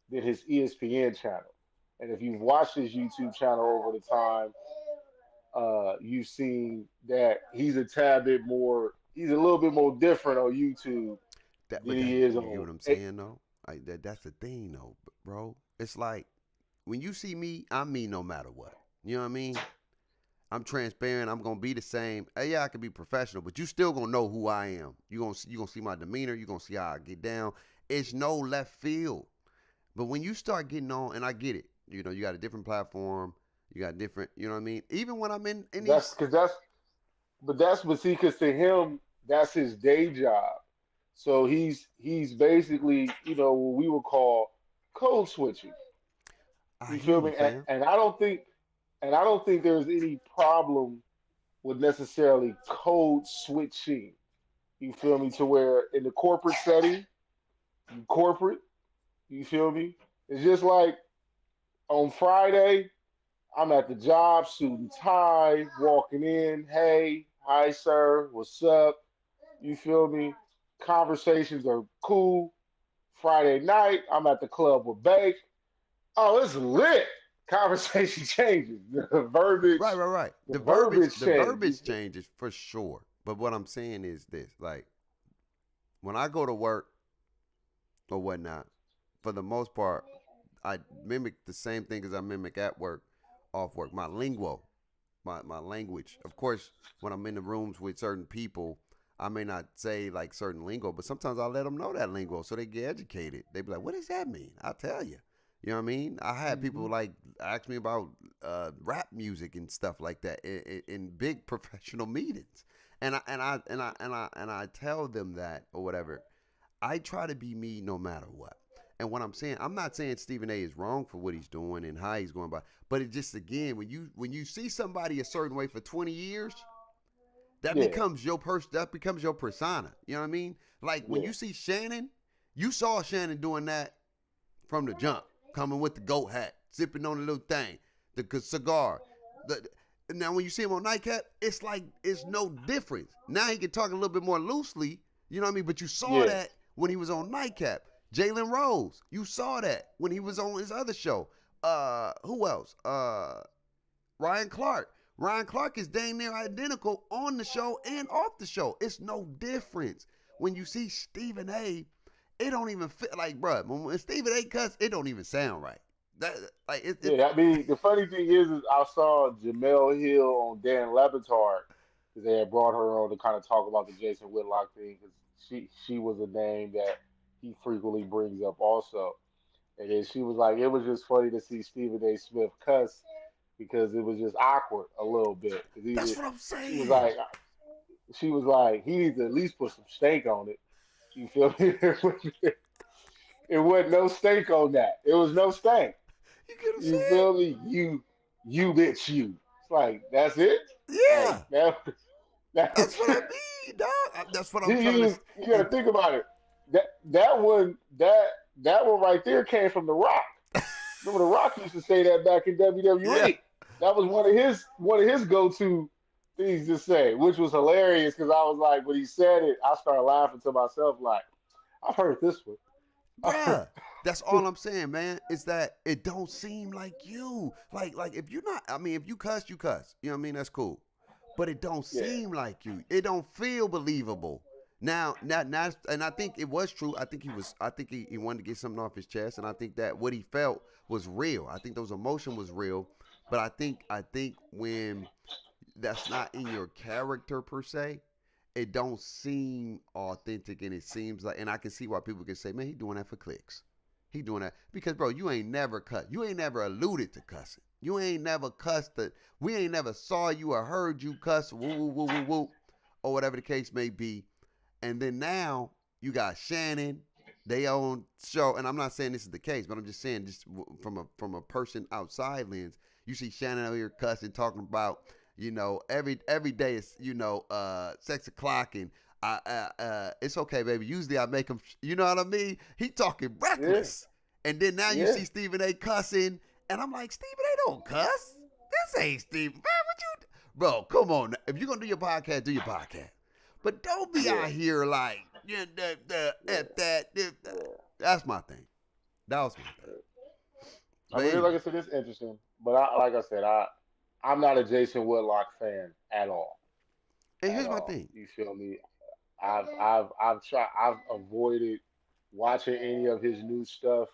than his ESPN channel. And if you've watched his YouTube channel over the time, you've seen that he's a tad bit more, he's a little bit more different on YouTube That, than but that, he is you get on. what I'm saying though. Like that's the thing though, bro. It's like when you see me, I'm me no matter what. You know what I mean? I'm transparent. I'm gonna be the same. Yeah, I can be professional, but you still gonna know who I am. You gonna see my demeanor. You gonna see how I get down. It's no left field. But when you start getting on, and I get it, you got a different platform. You got different. You know what I mean? Even when I'm in That's these, because that's but see, because to him, that's his day job. So he's basically, what we would call code switching. I You hear feel you, me? fam. And I don't think there's any problem with necessarily code switching. You feel me? To where in the corporate setting, you corporate, you feel me? It's just like on Friday, I'm at the job, suit and tie, walking in. Hey, hi, sir. What's up? You feel me? Conversations are cool. Friday night, I'm at the club with Bake. Oh, it's lit. Conversation changes. Right, right, right. The The verbiage, verbiage the changes. verbiage changes for sure. But what I'm saying is this: like when I go to work or whatnot, for the most part, I mimic the same thing as I mimic at work, off work. My lingo, my language. Of course, when I'm in the rooms with certain people, I may not say like certain lingo, but sometimes I let them know that lingo so they get educated. They be like, "What does that mean?" I'll tell you. You know what I mean? I had people Hmm. like ask me about rap music and stuff like that in big professional meetings, and I tell them that or whatever. I try to be me no matter what. And what I'm saying, I'm not saying Stephen A is wrong for what he's doing and how he's going by, but it just again when you see somebody a certain way for 20 years, that Yeah, becomes your that becomes your persona. You know what I mean? Like when yeah, you see Shannon, you saw Shannon doing that from the jump, coming with the goat hat, sipping on the little thing, the cigar. The, now when you see him on nightcap, it's like it's no difference. Now he can talk a little bit more loosely, you know what I mean? But you saw yeah, that when he was on nightcap. Jalen Rose, you saw that when he was on his other show. Who else? Ryan Clark. Ryan Clark is dang near identical on the show and off the show. It's no difference. When you see Stephen A, it don't even fit. Like, bro, when Stephen A cuss, it don't even sound right. That like it yeah. I mean, the funny thing is I saw Jamel Hill on Dan Lebatard because they had brought her on to kind of talk about the Jason Whitlock thing because she was a name that he frequently brings up also. And then she was like, it was just funny to see Stephen A. Smith cuss because it was just awkward a little bit. Because that's what I'm she was saying. like, she was like, he needs to at least put some steak on it. You feel me? It wasn't no steak on that. It was no steak. You get what I'm You saying? feel me? You bitch, you. It's like that's it. Like Yeah. that That's was what I mean, dog. That's what I'm trying to. you got to It, think about it. That one right there came from The Rock. Remember, The Rock used to say that back in yeah. WWE. That was one of his go-to things to say, which was hilarious because I was like, when he said it, I started laughing to myself like, I've heard this one. Bruh, that's all I'm saying, man. Is that it don't seem like you. Like if you're not, I mean, if you cuss, you cuss. You know what I mean? That's cool. But it don't Yeah, seem like you. It don't feel believable. Now, and I think it was true. I think he was. I think he wanted to get something off his chest, and I think that what he felt was real. I think those emotion was real. But I think when that's not in your character per se, it don't seem authentic, and it seems like, and I can see why people can say, man, he doing that for clicks. He doing that because, bro, you ain't never cut. You ain't never alluded to cussing. You ain't never cussed. We ain't never saw you or heard you cuss. Woo woo woo woo woo, or whatever the case may be. And then now you got Shannon, they own show, and I'm not saying this is the case, but I'm just saying, just from a person outside lens, you see Shannon out here cussing, talking about, every day is 6 o'clock, and it's okay, baby. Usually I make him, you know what I mean? He talking yeah, reckless, and then now you yeah. see Stephen A. cussing, and I'm like, Stephen A. don't cuss. This ain't Stephen. Man, what you? bro, come on. If you're gonna do your podcast, do your podcast. But don't be Yeah, out here like yeah, yeah, f that, if that. yeah. That's my thing. That was my thing. I But mean, like I anyway, said, it's interesting, but like I said, I'm not a Jason Whitlock fan at all, and at here's my all. thing. You feel me? I've avoided watching any of his new stuff.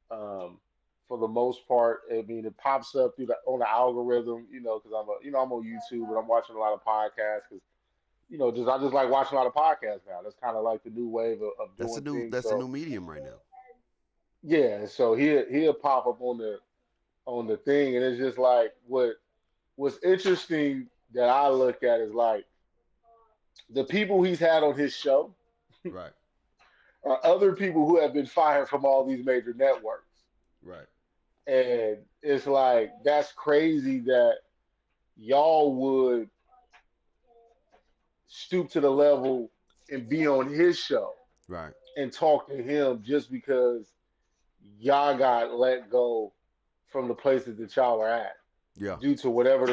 Um, for the most part, I mean, it pops up on the algorithm, because I'm on YouTube, but I'm watching a lot of podcasts because just I just like watching a lot of podcasts now. That's kind of like the new wave of doing things. That's a So new medium right now. yeah, so he'll pop up on the thing, and it's just like what's interesting that I look at is like the people he's had on his show Right, are other people who have been fired from all these major networks. right, And it's like that's crazy that y'all would stoop to the level and be on his show right. and talk to him just because y'all got let go from the places that y'all are at Yeah, due to whatever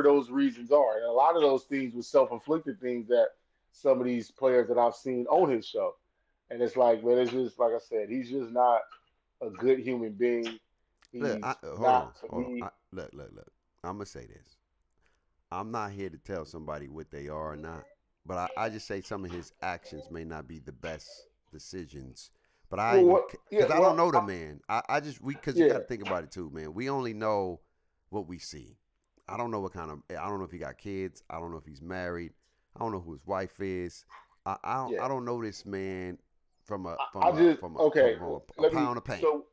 those reasons are. And a lot of those things were self-inflicted things that some of these players that I've seen on his show. And it's like, man, it's just like I said, he's just not a good human being. look, He's hold on, not to hold on. me. Look. I'm gonna say this. I'm not here to tell somebody what they are or not, but I just say some of his actions may not be the best decisions. But I Well, ain't gonna, what? Yeah, cause I don't well, know the man. I just cause you got yeah, to think about it too, man. We only know what we see. I don't know what kind of. I don't know if he got kids. I don't know if he's married. I don't know who his wife is. yeah. I don't know this man from a I just okay. a Let me. pound of paint. So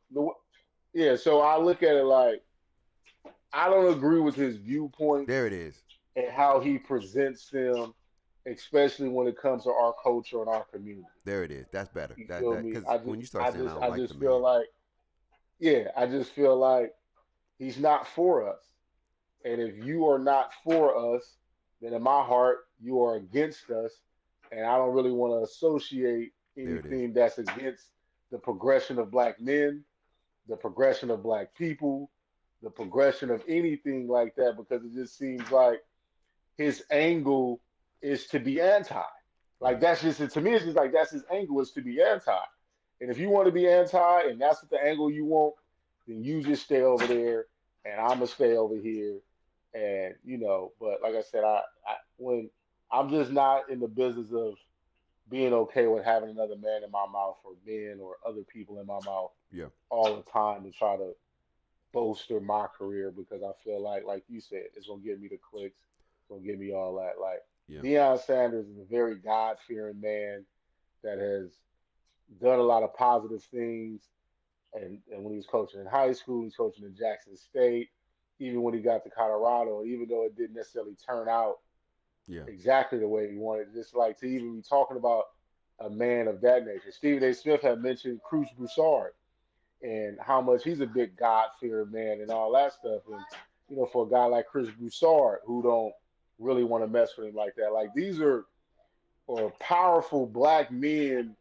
yeah. So I look at it like I don't agree with his viewpoints There it is. and how he presents them, especially when it comes to our culture and our community. There it is. That's better. You feel That me? because when you start saying I don't I like the just feel man, like yeah. I just feel like he's not for us. And if you are not for us, then in my heart, you are against us. And I don't really want to associate there it is. anything that's against the progression of black men, the progression of black people, the progression of anything like that, because it just seems like his angle is to be anti. Like Right. that's just to me, it's just like that's his angle is to be anti. And if you want to be anti, and that's the angle you want, then you just stay over there, and I'm gonna stay over here, and But like I said, I when I'm just not in the business of being okay with having another man in my mouth or men or other people in my mouth Yeah. all the time to try to bolster my career because I feel like you said, it's gonna give me the clicks, it's gonna give me all that. Like Yeah. Deion Sanders is a very God fearing man that has done a lot of positive things. And when he was coaching in high school, he was coaching in Jackson State. Even when he got to Colorado, even though it didn't necessarily turn out Yeah. exactly the way he wanted, just like to even be talking about a man of that nature. Stephen A. Smith had mentioned Cruz Broussard and how much he's a big God fearing man and all that stuff. And for a guy like Chris Broussard who don't really want to mess with him like that, like these are powerful black men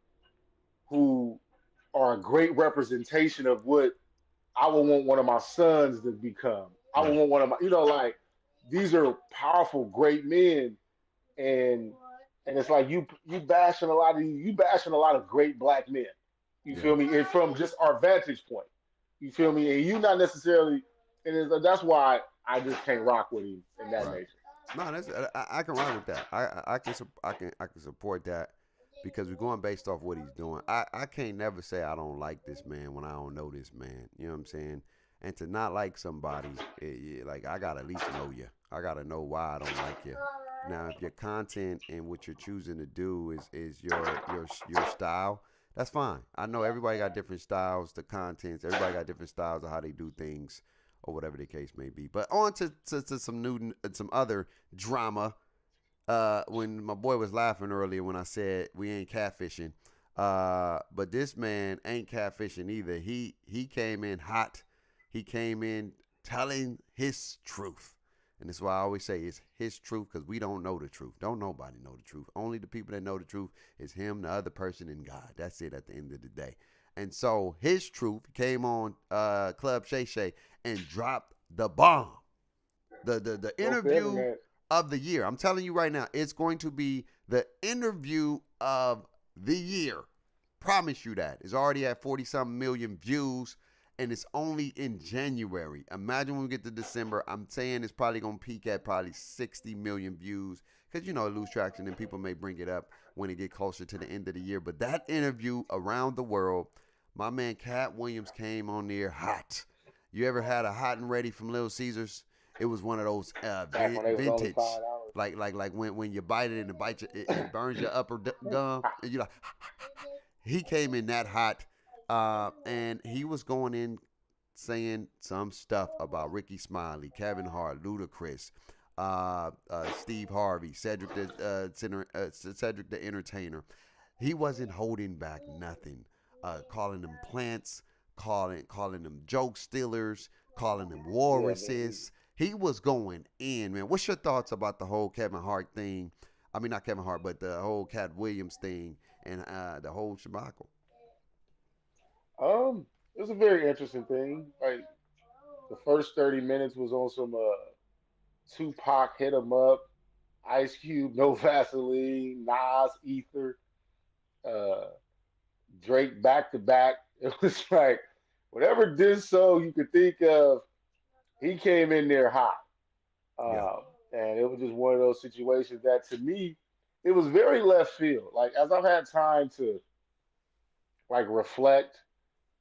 who are a great representation of what I would want one of my sons to become. I would Right. want one of my, like these are powerful, great men, and it's like you bashing a lot of you bashing a lot of great black men. You Yeah. feel me? And from just our vantage point, you feel me? And you not necessarily, and that's why I just can't rock with him in that Right. nature. No, that's I can rock with that. I can support that because we're going based off what he's doing. I can't never say I don't like this man when I don't know this man. You know what I'm saying? And to not like somebody, like I gotta at least know you. I gotta know why I don't like you. Now, if your content and what you're choosing to do is your style, that's fine. I know everybody got different styles, the contents. Everybody got different styles of how they do things or whatever the case may be. But on to some other drama. When my boy was laughing earlier when I said we ain't catfishing, but this man ain't catfishing either. He came in hot. He came in telling his truth. And that's why I always say it's his truth because we don't know the truth. Don't nobody know the truth. Only the people that know the truth is him, the other person, and God. That's it at the end of the day. And so his truth came on Club Shay Shay and dropped the bomb. The Broke the interview internet. of the year. I'm telling you right now, it's going to be the interview of the year. Promise you that. It's already at 40 something million views, and it's only in January. Imagine when we get to December. I'm saying it's probably gonna peak at probably 60 million views because it lose traction and people may bring it up when it get closer to the end of the year. But that interview around the world, my man Cat Williams came on there hot. You ever had a hot and ready from Little Caesars? It was one of those Back when they was only vintage, $5. like when you bite it and it burns your upper gum, and you like. He came in that hot, and he was going in saying some stuff about Ricky Smiley, Kevin Hart, Ludacris, Steve Harvey, Cedric the Entertainer. He wasn't holding back nothing, calling them plants, calling them joke stealers, calling them Yeah, but walruses. He was going in, man. What's your thoughts about the whole Kevin Hart thing? I mean, not Kevin Hart, but the whole Cat Williams thing and the whole shabacle. it was a very interesting thing. Like the first 30 minutes was on some Tupac hit 'em up, Ice Cube, no Vaseline, Nas, Ether, uh, Drake back to back. It was like whatever diss so you could think of, he came in there hot. Yeah, And it was just one of those situations that to me, it was very left field. Like as I've had time to like reflect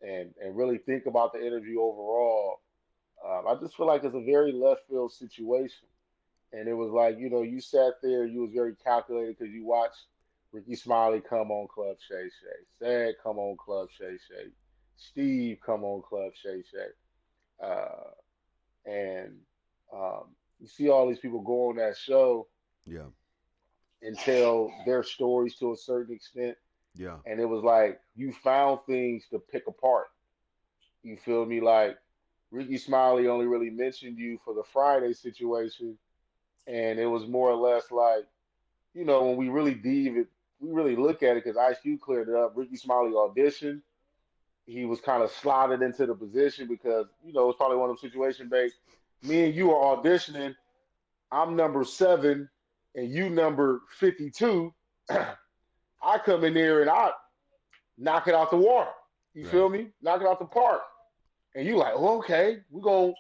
and really think about the interview overall, I just feel like it's a very left field situation. And it was like, you sat there, you was very calculated because you watched Ricky Smiley come on Club Shay Shay, Sad come on Club Shay Shay, Steve come on Club Shay Shay. Uh, and you see all these people go on that show yeah, and tell their stories to a certain extent. yeah, And it was like you found things to pick apart. You feel me? Like Ricky Smiley only really mentioned you for the Friday situation, and it was more or less like, when we really dive it, we really look at it because Ice Cube cleared it up. Ricky Smiley auditioned. He was kind of slotted into the position because, it's probably one of those situations, babe. Me and you are auditioning. I'm number 7 and you number 52. I come in there and I knock it out the water. You right, feel me? Knock it out the park. And you like, oh, okay, we're going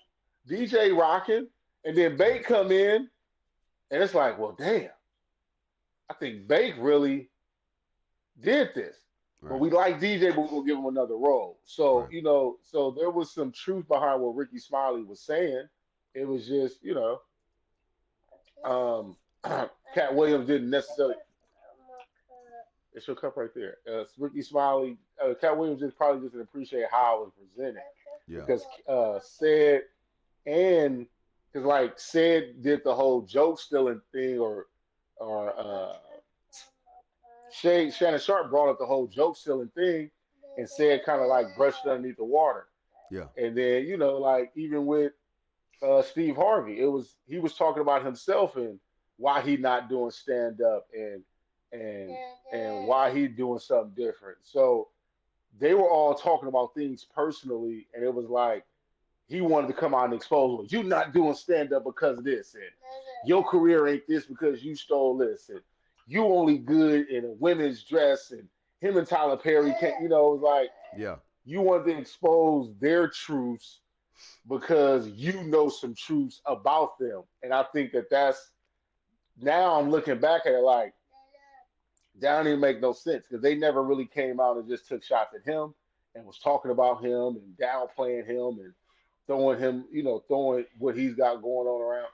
to DJ rocking. And then Bake come in and it's like, well, damn, I think Bake really did this. But right, we like DJ, but we're going to give him another role. So, right. so there was some truth behind what Ricky Smiley was saying. It was just, um, Cat Williams didn't necessarily. It's your cup right there. Ricky Smiley, Cat Williams just probably just didn't appreciate how it was presented Yeah, because said and because like said did the whole joke stealing thing or Shannon Sharp brought up the whole joke stealing thing and said kind of like brushed underneath the water. yeah, And then like even with Steve Harvey. He was talking about himself and why he not doing stand up and and why he doing something different. So they were all talking about things personally, and it was like he wanted to come out and expose, well, you not doing stand up because of this, and your career ain't this because you stole this, and you only good in a women's dress, and him and Tyler Perry can't. It was like yeah. you wanted to expose their truths because you know some truths about them. And I think that that's now I'm looking back at it like that don't even make no sense because they never really came out and just took shots at him and was talking about him and downplaying him and throwing him, throwing what he's got going on around.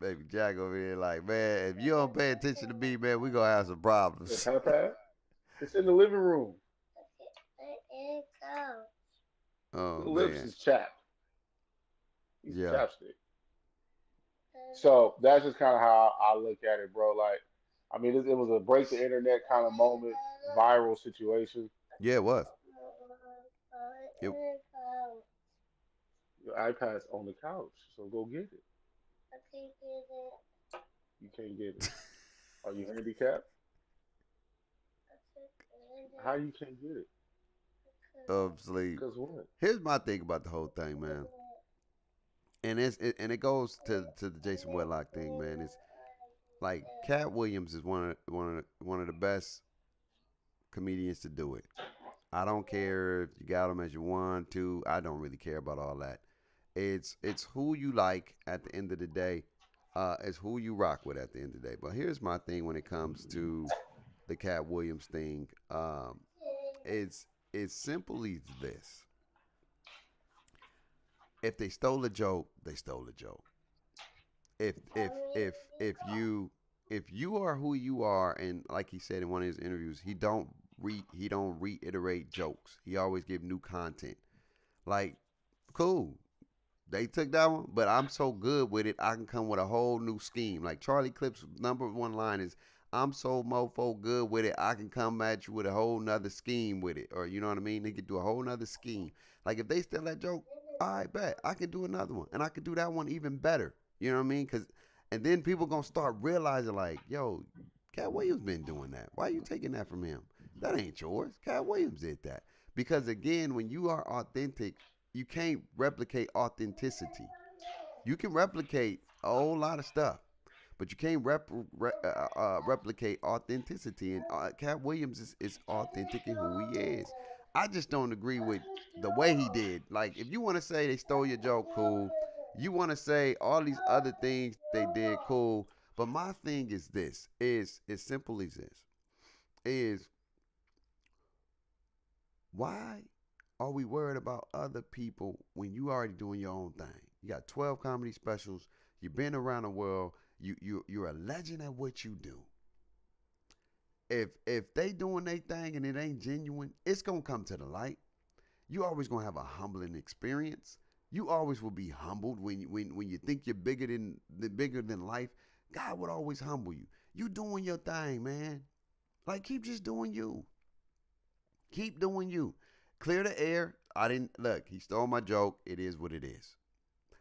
Baby Jack over here, like, man, if you don't pay attention to me, man, we gonna have some It's problems. iPad. It's in the living room. Oh Your lips man, is chapped. Use yeah, chapstick. So that's just kind of how I look at it, bro. Like, I mean, it was a break the internet kind of moment, viral situation. yeah, it was. It, Your iPad's on the couch, so go get it. You can't get it. Are you handicapped? How you can't get it? of sleep. Cause what? Here's my thing about the whole thing, man. And it goes to the Jason Whitlock thing, man. It's like Cat Williams is one of the best comedians to do it. I don't care if you got him as your one, two. I don't really care about all that. It's who you like at the end of the day. It's who you rock with at the end of the day. But here's my thing when it comes to the Cat Williams thing. It's it's simply this: if they stole a joke, they stole a joke. If you are who you are, and like he said in one of his interviews, he don't reiterate jokes. He always give new content. Like, cool. They took that one, but I'm so good with it, I can come with a whole new scheme. Like Charlie Clip's number one line is, "I'm so mofo good with it, I can come at you with a whole nother scheme with it." Or you know what I mean? They could do a whole nother scheme. Like if they steal that joke, I bet I can do another one, and I could do that one even better. You know what I mean? And then people gonna start realizing like, yo, Cat Williams been doing that. Why are you taking that from him? That ain't yours. Cat Williams did that. Because again, when you are authentic, you can't replicate authenticity. You can replicate a whole lot of stuff, but you can't replicate authenticity. And Cat Williams is authentic in who he is. I just don't agree with the way he did. Like, if you want to say they stole your joke, cool. You want to say all these other things they did, cool. But my thing is this: is as simple as this: is why are we worried about other people when you already doing your own thing? You got 12 comedy specials. You've been around the world. You're a legend at what you do. If they doing their thing and it ain't genuine, it's gonna come to the light. You always gonna have a humbling experience. You always will be humbled when you think you're bigger than life. God would always humble you. You doing your thing, man. Like keep just doing you. Keep doing you. Clear the air. I didn't look. He stole my joke. It is what it is.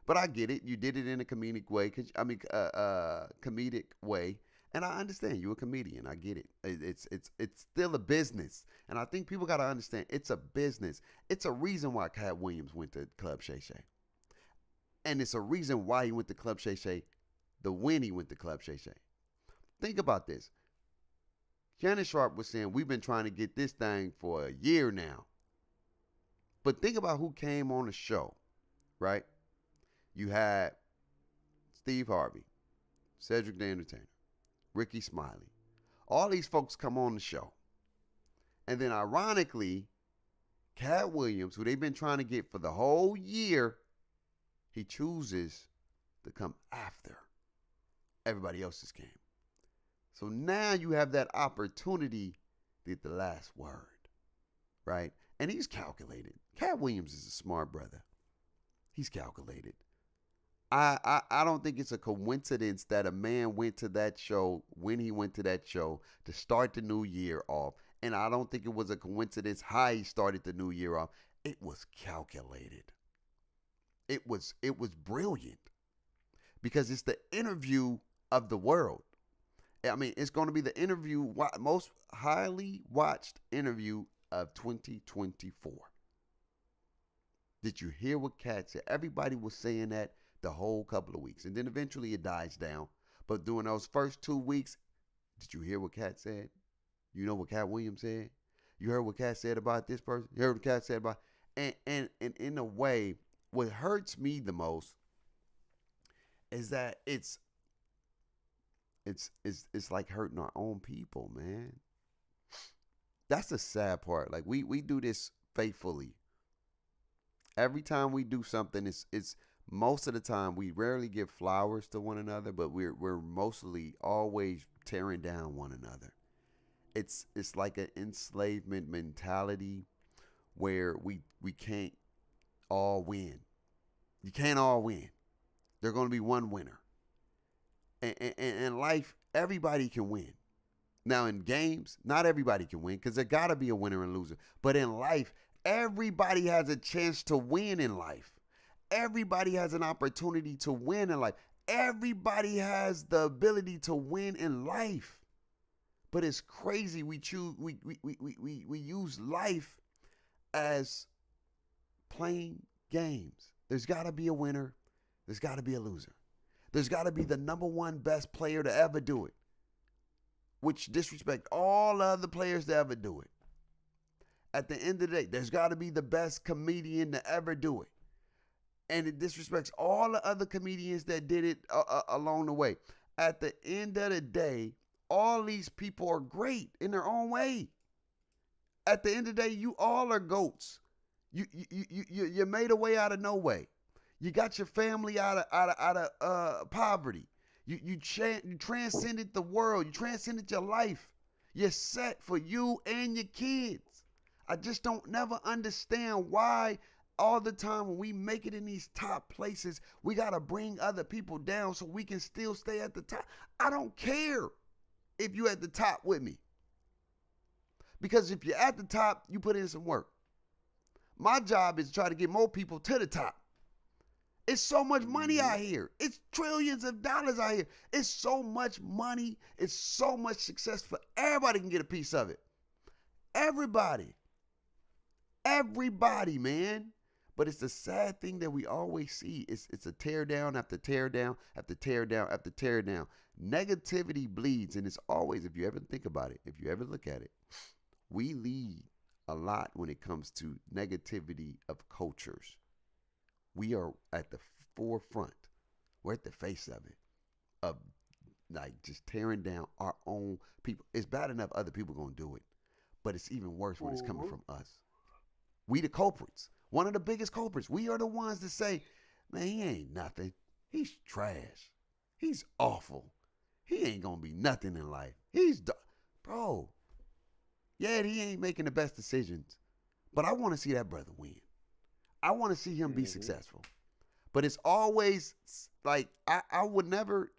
But I get it. You did it in a comedic way. Comedic way. And I understand you're a comedian. I get it. It's still a business, and I think people gotta understand it's a business. It's a reason why Cat Williams went to Club Shay Shay, and it's a reason why he went to Club Shay Shay. The when he went to Club Shay Shay. Think about this. Shannon Sharp was saying we've been trying to get this thing for a year now. But think about who came on the show, right? You had Steve Harvey, Cedric the Entertainer, Ricky Smiley. All these folks come on the show. And then ironically, Cat Williams, who they've been trying to get for the whole year, he chooses to come after everybody else's game. So now you have that opportunity to get the last word, right? And he's calculated. Cat Williams is a smart brother. He's calculated. I don't think it's a coincidence that a man went to that show when he went to that show to start the new year off. And I don't think it was a coincidence how he started the new year off. It was calculated. It was brilliant because it's the interview of the world. I mean, it's going to be the most highly watched interview of 2024. Did you hear what Cat said? Everybody was saying that the whole couple of weeks. And then eventually it dies down. But during those first 2 weeks, did you hear what Cat said? You know what Cat Williams said? You heard what Cat said about this person? You heard what Cat said about... And in a way, what hurts me the most is that it's like hurting our own people, man. That's the sad part. Like we do this faithfully. Every time we do something, it's most of the time we rarely give flowers to one another, but we're mostly always tearing down one another. It's like an enslavement mentality where we can't all win. You can't all win. There's going to be one winner. And in life, everybody can win. Now, in games, not everybody can win because there got to be a winner and loser. But in life, everybody has a chance to win in life. Everybody has an opportunity to win in life. Everybody has the ability to win in life. But it's crazy we use life as playing games. There's got to be a winner. There's got to be a loser. There's got to be the number one best player to ever do it, which disrespect all other players to ever do it. At the end of the day, there's got to be the best comedian to ever do it. And it disrespects all the other comedians that did it along the way. At the end of the day, all these people are great in their own way. At the end of the day, you all are goats. You made a way out of no way. You got your family out of poverty. You transcended the world. You transcended your life. You're set for you and your kids. I just don't never understand why all the time when we make it in these top places, we got to bring other people down so we can still stay at the top. I don't care if you at the top with me. Because if you're at the top, you put in some work. My job is to try to get more people to the top. It's so much money out here. It's trillions of dollars out here. It's so much money. It's so much success for everybody can get a piece of it. Everybody. Everybody, man. But it's the sad thing that we always see. It's a tear down after tear down after tear down after tear down. Negativity bleeds, and it's always, if you ever think about it, if you ever look at it, we lead a lot when it comes to negativity of cultures. We are at the forefront. We're at the face of it, of like just tearing down our own people. It's bad enough other people gonna do it, but it's even worse when it's coming from us. We the culprits. One of the biggest culprits. We are the ones that say, man, he ain't nothing. He's trash. He's awful. He ain't gonna be nothing in life. Bro. Yeah, he ain't making the best decisions, but I want to see that brother win. I want to see him be successful. But it's always like I would never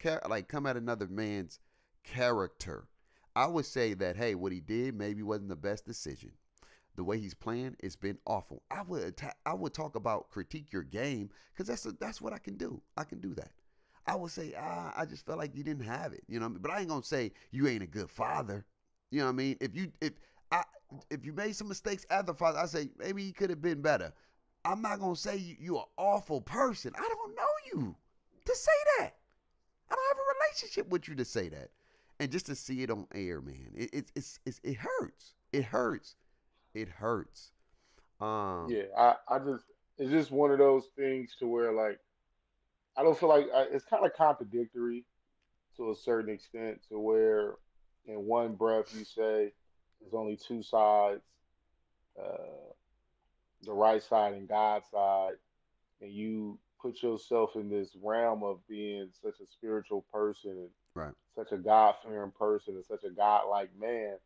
come at another man's character. I would say that, hey, what he did maybe wasn't the best decision. The way he's playing, it's been awful. I would talk about critique your game because that's what I can do. I can do that. I would say, I just felt like you didn't have it, you know. But I ain't gonna say you ain't a good father. You know what I mean? If you made some mistakes as a father, I say maybe he could have been better. I'm not gonna say you're an awful person. I don't know you to say that. I don't have a relationship with you to say that. And just to see it on air, man, it hurts. It hurts. It hurts. Um, Yeah, I just it's just one of those things to where like I don't feel like it's kind of contradictory to a certain extent to where in one breath you say there's only two sides, uh, the right side and God's side, and you put yourself in this realm of being such a spiritual person and right. such a God fearing person and such a God like man,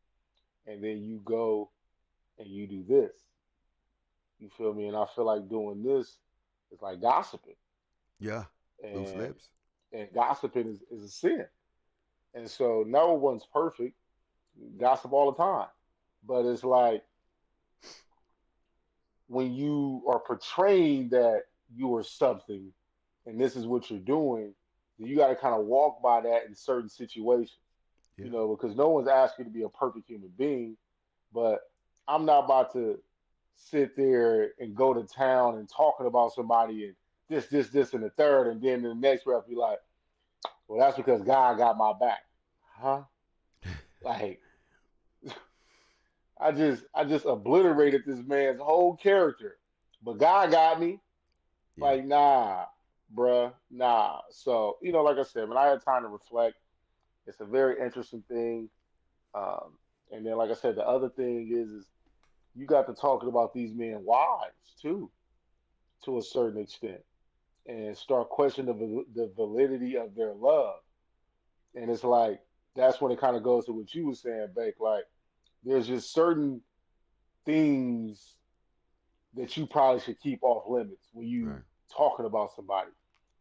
and then you go and you do this. You feel me? And I feel like doing this is like gossiping. Yeah. Loose And lips. gossiping is a sin. And so no one's perfect. Gossip all the time. But it's like when you are portraying that you are something and this is what you're doing, then you got to kind of walk by that in certain situations, Yeah. because no one's asking you to be a perfect human being. But I'm not about to sit there and go to town and talking about somebody and this, and the third, and then in the next breath be like, well, that's because God got my back. Huh? Like I just obliterated this man's whole character. But God got me. Yeah. Like, nah, bruh, nah. So, like I said, when I had time to reflect, it's a very interesting thing. Um, and then, like I said, the other thing is you got to talking about these men wives too, to a certain extent, and start questioning the validity of their love. And it's like that's when it kind of goes to what you were saying, Bake. Like, there's just certain things that you probably should keep off limits when you Right. talking about somebody,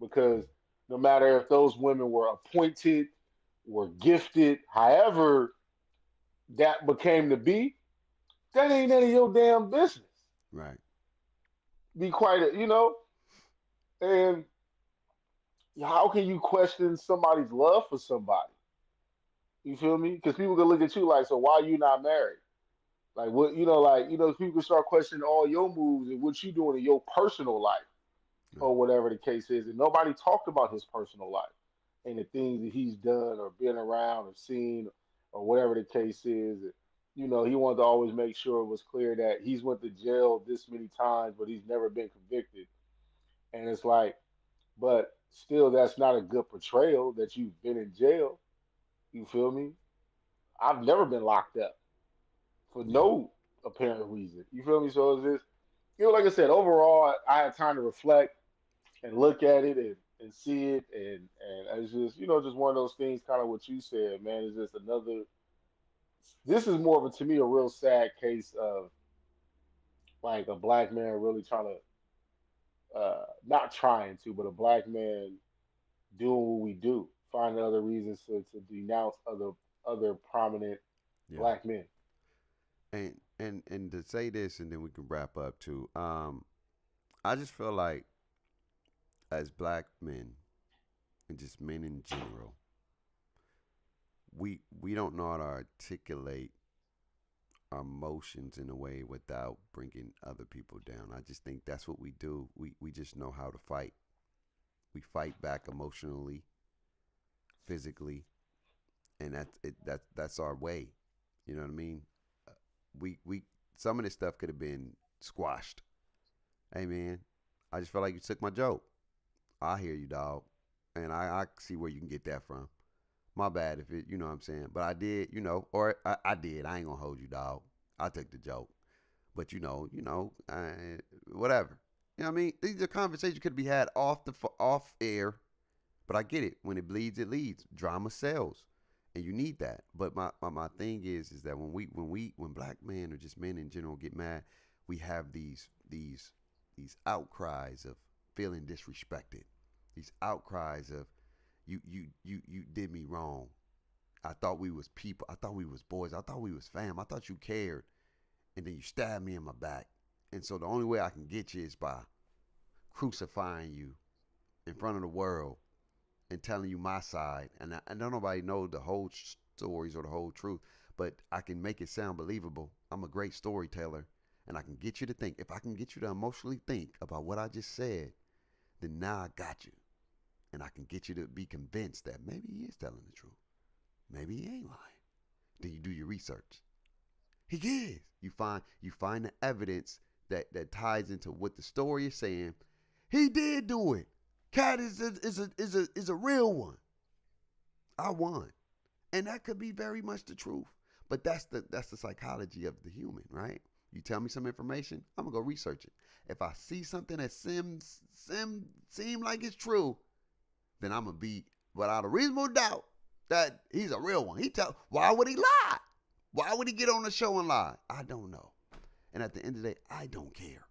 because no matter if those women were appointed, were gifted, however that became to be, that ain't none of your damn business. Right. Be quite, and how can you question somebody's love for somebody? You feel me? Because people can look at you like, so why you not married? Like what people start questioning all your moves and what you doing in your personal life Yeah. or whatever the case is. And nobody talked about his personal life and the things that he's done or been around or seen or whatever the case is. He wanted to always make sure it was clear that he's went to jail this many times, but he's never been convicted. And it's like, but still, that's not a good portrayal that you've been in jail. You feel me? I've never been locked up for Yeah. no apparent reason. You feel me? So it's just, like I said, overall, I had time to reflect and look at it and see it, and it's just just one of those things, kind of what you said, man. It's just another. This is more of a to me a real sad case of like a black man really trying to not trying to, but a black man doing what we do, finding other reasons to denounce other prominent Yeah. black men. And to say this, and then we can wrap up too. I just feel like as black men and just men in general, we don't know how to articulate our emotions in a way without bringing other people down. I just think that's what we do. We just know how to fight. We fight back emotionally, physically, and that's our way. You know what I mean? Uh, we some of this stuff could have been squashed. Hey man, I just felt like you took my joke. I hear you, dog, and I see where you can get that from. My bad if it, you know what I'm saying. But I did, or I did. I ain't gonna hold you, dog. I took the joke. But whatever. You know what I mean? These are conversations could be had off air. But I get it. When it bleeds, it leads. Drama sells, and you need that. But my thing is that when black men or just men in general get mad, we have these outcries of feeling disrespected. These outcries of you did me wrong. I thought we was people. I thought we was boys. I thought we was fam. I thought you cared. And then you stabbed me in my back. And so the only way I can get you is by crucifying you in front of the world and telling you my side. And I don't nobody know the whole stories or the whole truth, but I can make it sound believable. I'm a great storyteller, and I can get you to think. If I can get you to emotionally think about what I just said, then now I got you. And I can get you to be convinced that maybe he is telling the truth. Maybe he ain't lying. Then you do your research. He is. You find the evidence that ties into what the story is saying. He did do it. Cat is a real one. I won, and that could be very much the truth. But that's the psychology of the human, right? You tell me some information, I'm gonna go research it. If I see something that seem like it's true, then I'm gonna be without a reasonable doubt that he's a real one. Why would he lie? Why would he get on the show and lie? I don't know. And at the end of the day, I don't care.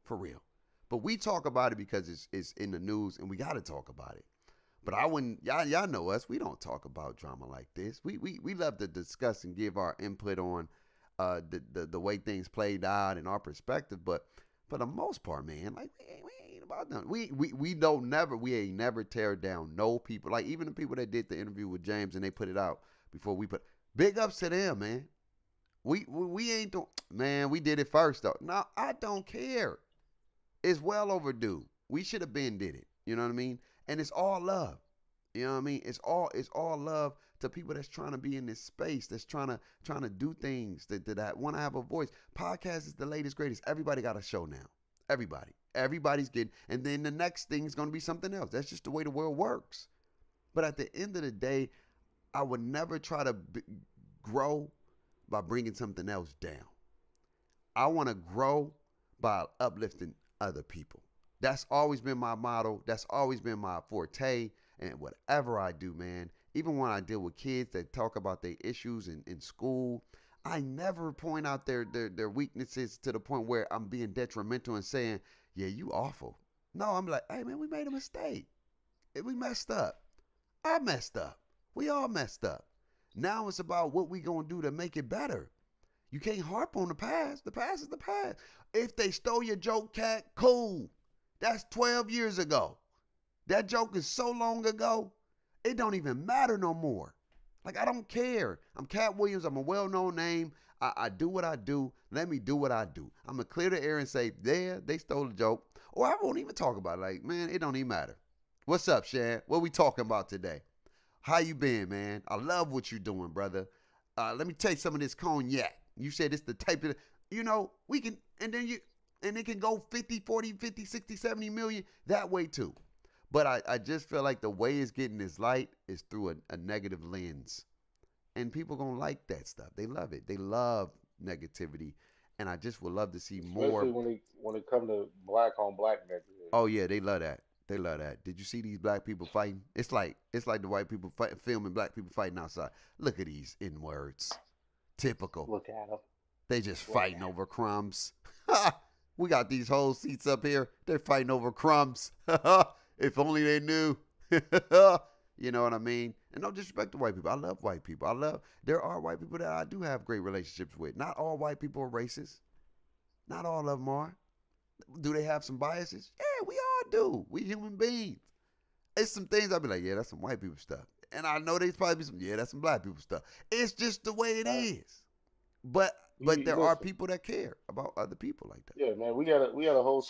For real. But we talk about it because it's in the news and we gotta talk about it. But I wouldn't y'all know us, we don't talk about drama like this. We love to discuss and give our input on the way things played out and our perspective, but for the most part, man, like we ain't about nothing. We ain't never tear down no people. Like even the people that did the interview with James and they put it out before we put big ups to them, man. We ain't doing, man, we did it first though. No, I don't care. It's well overdue. We should have been did it. You know what I mean? And it's all love. You know what I mean? It's all love to people that's trying to be in this space, that's trying to do things that want to have a voice. Podcast is the latest greatest. Everybody got a show now. Everybody's getting, and then the next thing is going to be something else. That's just the way the world works. But at the end of the day, I would never try to grow by bringing something else down. I want to grow by uplifting other people. That's always been my motto. That's always been my forte. And whatever I do, man, even when I deal with kids that talk about their issues in school, I never point out their weaknesses to the point where I'm being detrimental and saying, yeah, you awful. No, I'm like, hey, man, we made a mistake. We messed up. I messed up. We all messed up. Now it's about what we going to do to make it better. You can't harp on the past. The past is the past. If they stole your joke, cat, cool. That's 12 years ago. That joke is so long ago, it don't even matter no more. Like, I don't care. I'm Cat Williams. I'm a well-known name. I do what I do. Let me do what I do. I'm going to clear the air and say, yeah, they stole the joke. Or I won't even talk about it. Like, man, it don't even matter. What's up, Shan? What we talking about today? How you been, man? I love what you're doing, brother. Let me taste some of this cognac. You said it's the type of, we can, and it can go 50, 40, 50, 60, 70 million that way too. But I just feel like the way it's getting this light is through a negative lens. And people gonna like that stuff. They love it. They love negativity. And I just would love to see especially more. when it come to black on black niggas. Oh yeah, they love that. They love that. Did you see these black people fighting? It's like the white people filming black people fighting outside. Look at these N words. Typical. Look at them. They just Look fighting at over crumbs. We got these whole seats up here. They're fighting over crumbs. If only they knew. You know what I mean? And no disrespect to white people. I love white people. There are white people that I do have great relationships with. Not all white people are racist. Not all of them are. Do they have some biases? Yeah, we all do. We human beings. It's some things I'll be like, yeah, that's some white people stuff. And I know there's probably some, yeah, that's some black people stuff. It's just the way it is. But there are Listen, people that care about other people like that. yeah, man, we had a whole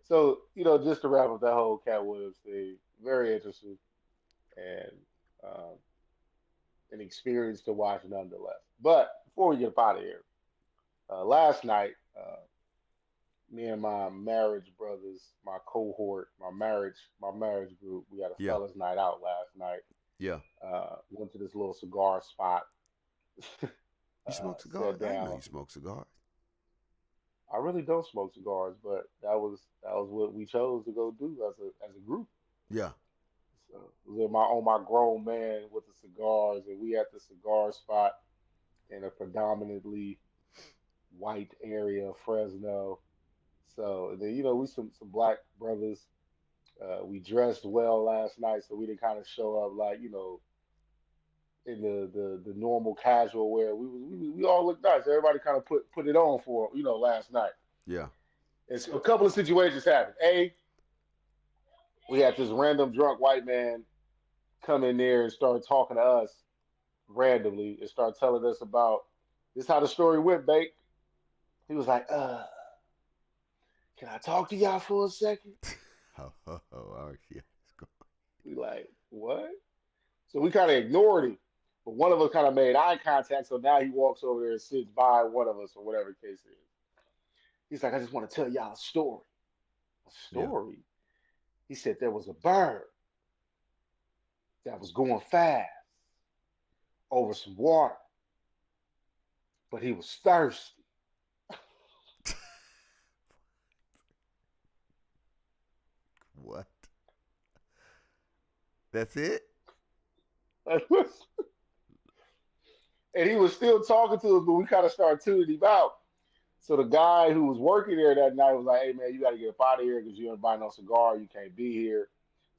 so just to wrap up that whole Cat Williams thing, very interesting and um, an experience to watch nonetheless. But before we get up out of here, last night, me and my marriage brothers, my cohort, my marriage group, we had a Yeah. fellas night out last night. Yeah. Went to this little cigar spot. You smoke cigars? Sat I didn't know down. you smoke cigars. I really don't smoke cigars, but that was what we chose to go do as a group. Yeah. So it was on my grown man with the cigars, and we at the cigar spot in a predominantly white area of Fresno. So and then we some black brothers. We dressed well last night, so we didn't kind of show up like in the normal casual wear. We all looked nice. Everybody kind of put it on for last night. Yeah. And so a couple of situations happened. We had this random drunk white man come in there and start talking to us randomly and start telling us about this how the story went, Bake. He was like, can I talk to y'all for a second? Oh, yeah. We like, what? So we kind of ignored him. But one of us kind of made eye contact, so now he walks over there and sits by one of us, or whatever the case is. He's like, I just want to tell y'all a story. A Yeah. story? He said there was a bird that was going fast over some water, but he was thirsty. What? That's it? And he was still talking to us, but we kind of started tuning him out. So the guy who was working there that night was like, "Hey man, you got to get up out of here because you ain't buying no cigar. You can't be here."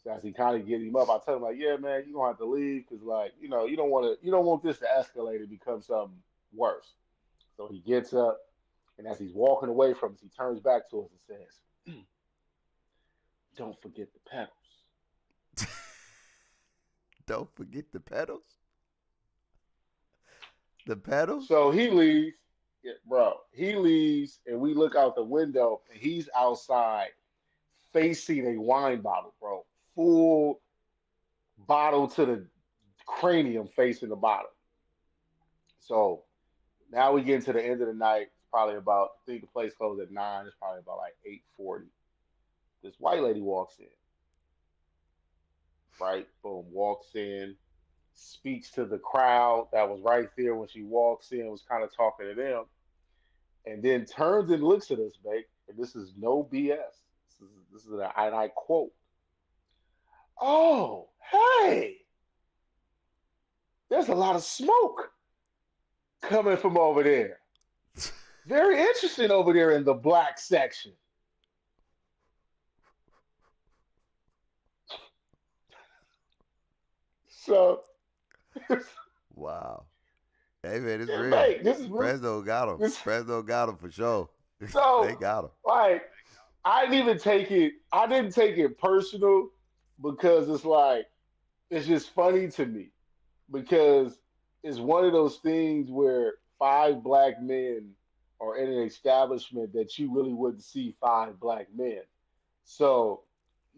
So as he kind of get him up, I tell him like, "Yeah man, you gonna have to leave because like you don't want this to escalate and become something worse." So he gets up, and as he's walking away from us, he turns back to us and says, "Don't forget the pedals." Don't forget the pedals. The pedals? So he leaves, yeah, bro. He leaves, and we look out the window, and he's outside facing a wine bottle, bro. Full bottle to the cranium facing the bottom. So now we get into the end of the night. It's probably about, I think the place closed at 9. It's probably about like 8:40. This white lady walks in, right? Boom, walks in, speaks to the crowd that was right there when she walks in, was kind of talking to them, and then turns and looks at us, babe. And this is no BS. This is and I quote, "Oh, hey, there's a lot of smoke coming from over there. Very interesting over there in the black section." So, Wow. Hey man, it's yeah, real. mate, this is real. Fresno got him. This, Fresno got him for sure. They so, got him. like, I didn't take it personal because it's like, it's just funny to me because it's one of those things where five black men are in an establishment that you really wouldn't see five black men. So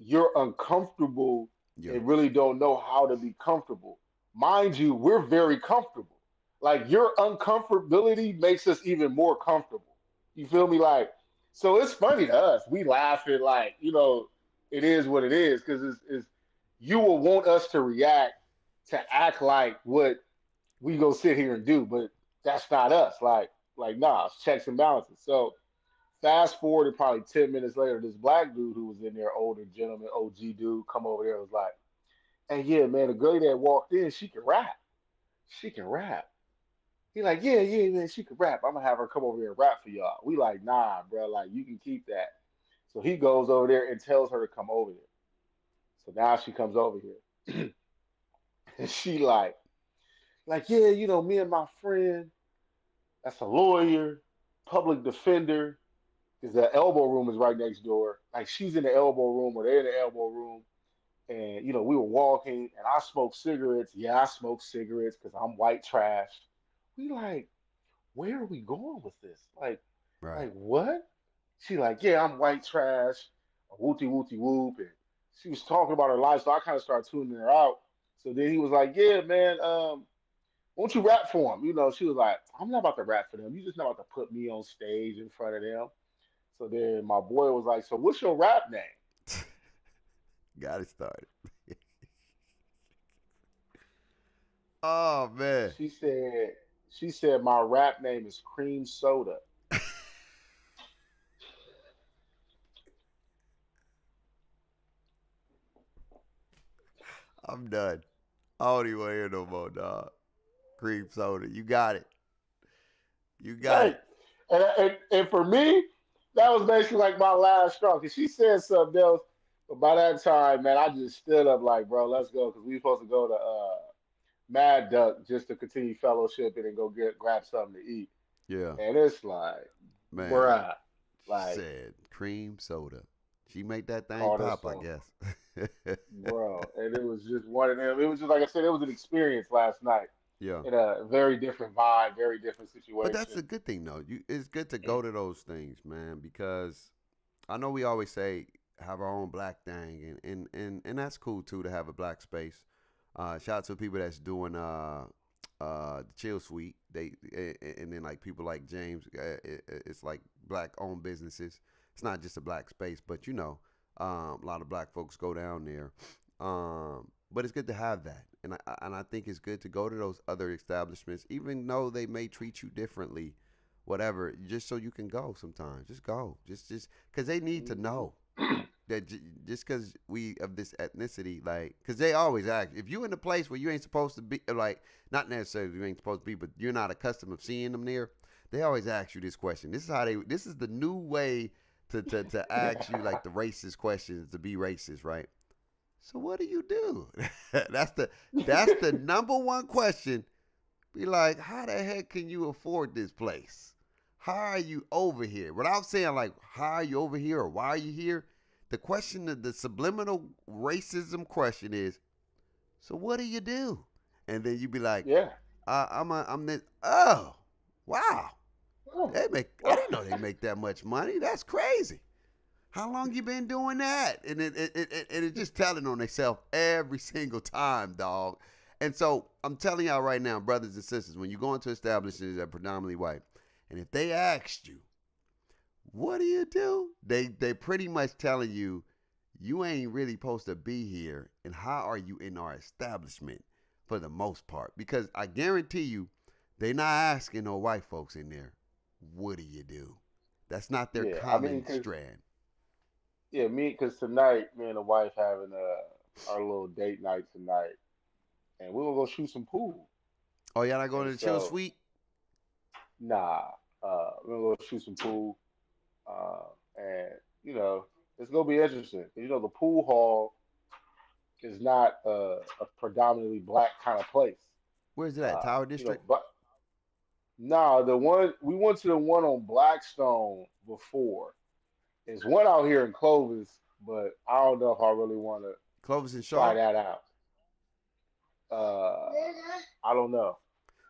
you're uncomfortable Yeah. and really don't know how to be comfortable. Mind you, we're very comfortable. Like your uncomfortability makes us even more comfortable. You feel me? Like, so it's funny to us. We laugh at like, it is what it is because it's you will want us to react to act like what we go sit here and do, but that's not us. Like nah, it's checks and balances. So fast forward to probably 10 minutes later, this black dude who was in there, older gentleman, OG dude, come over there and was like, "Hey, yeah, man, the girl that walked in, she can rap. She can rap." He like, "Yeah, yeah, man, she can rap. I'm gonna have her come over here and rap for y'all." We like, "Nah, bro, like you can keep that." So he goes over there and tells her to come over there. So now she comes over here, and she like, yeah, me and my friend, that's a lawyer, public defender, because the elbow room is right next door. Like she's in the elbow room or they're in the elbow room. And we were walking and I smoked cigarettes. Yeah, I smoke cigarettes because I'm white trash. We like, where are we going with this? Right. Like what? She like, yeah, I'm white trash, whoopty whoopty whoop. And she was talking about her life, so I kind of started tuning her out. So then he was like, yeah, man, won't you rap for him? She was like, I'm not about to rap for them. You just not about to put me on stage in front of them. So then my boy was like, so what's your rap name? Got it started. Oh man. She said, she said, my rap name is Cream Soda. I'm done. I don't even want to hear no more, dog. Cream soda. You got it. You got Hey, it. and for me, that was basically like my last straw. Cause she said something else, but by that time, man, I just stood up like, bro, let's go, cause we were supposed to go to Mad Duck just to continue fellowship and then go grab something to eat. Yeah. And it's like, Man. bruh, She like, said cream soda. She make that thing call this pop, I so, guess. bro. And it was just one of them. It was just like I said, it was an experience last night Yeah. in a very different vibe, very different But that's situation. a good thing though. It's good to go to those things, man, because I know we always say have our own black thing, and that's cool too to have a black space. Shout out to people that's doing the chill suite. And then like people like James, it's like black owned businesses. It's not just a black space, but a lot of black folks go down there. But it's good to have that, and I think it's good to go to those other establishments, even though they may treat you differently, whatever, just so you can go sometimes. Just go, just because they need to know that just because we of this ethnicity, like, because they always ask if you in a place where you ain't supposed to be, like, not necessarily you ain't supposed to be, but you're not accustomed of seeing them there. They always ask you this question. This is the new way to ask you like the racist questions, to be racist, right? So what do you do? that's the that's the number one question. Be like, how the heck can you afford this place? How are you over here? Without saying like, how are you over here or why are you here? The question, the subliminal racism question is, so what do you do? And then you be like, Yeah. I'm this. Oh, wow. Oh. I didn't know they make that much money. That's crazy. How long you been doing that? And it just telling on themselves every single time, dog. And so I'm telling y'all right now, brothers and sisters, when you go into establishments that are predominantly white, and if they asked you, what do you do? They pretty much telling you, you ain't really supposed to be here, and how are you in our establishment for the most part? Because I guarantee you, they not asking no white folks in there, what do you do? That's not their Yeah. I mean, common cause strand. cause tonight, me and the wife having our little date night tonight, and we gonna go shoot some pool. Oh, y'all not going And to the chill so, suite? nah, we're gonna go shoot some pool, and you know, it's gonna be interesting. The pool hall is not a predominantly black kind of place. Where's it at? Tower District? But nah, the one we went to the one on Blackstone before. There's one out here in Clovis, but I don't know if I really want to Clovis and try Shaw? that out. I don't know.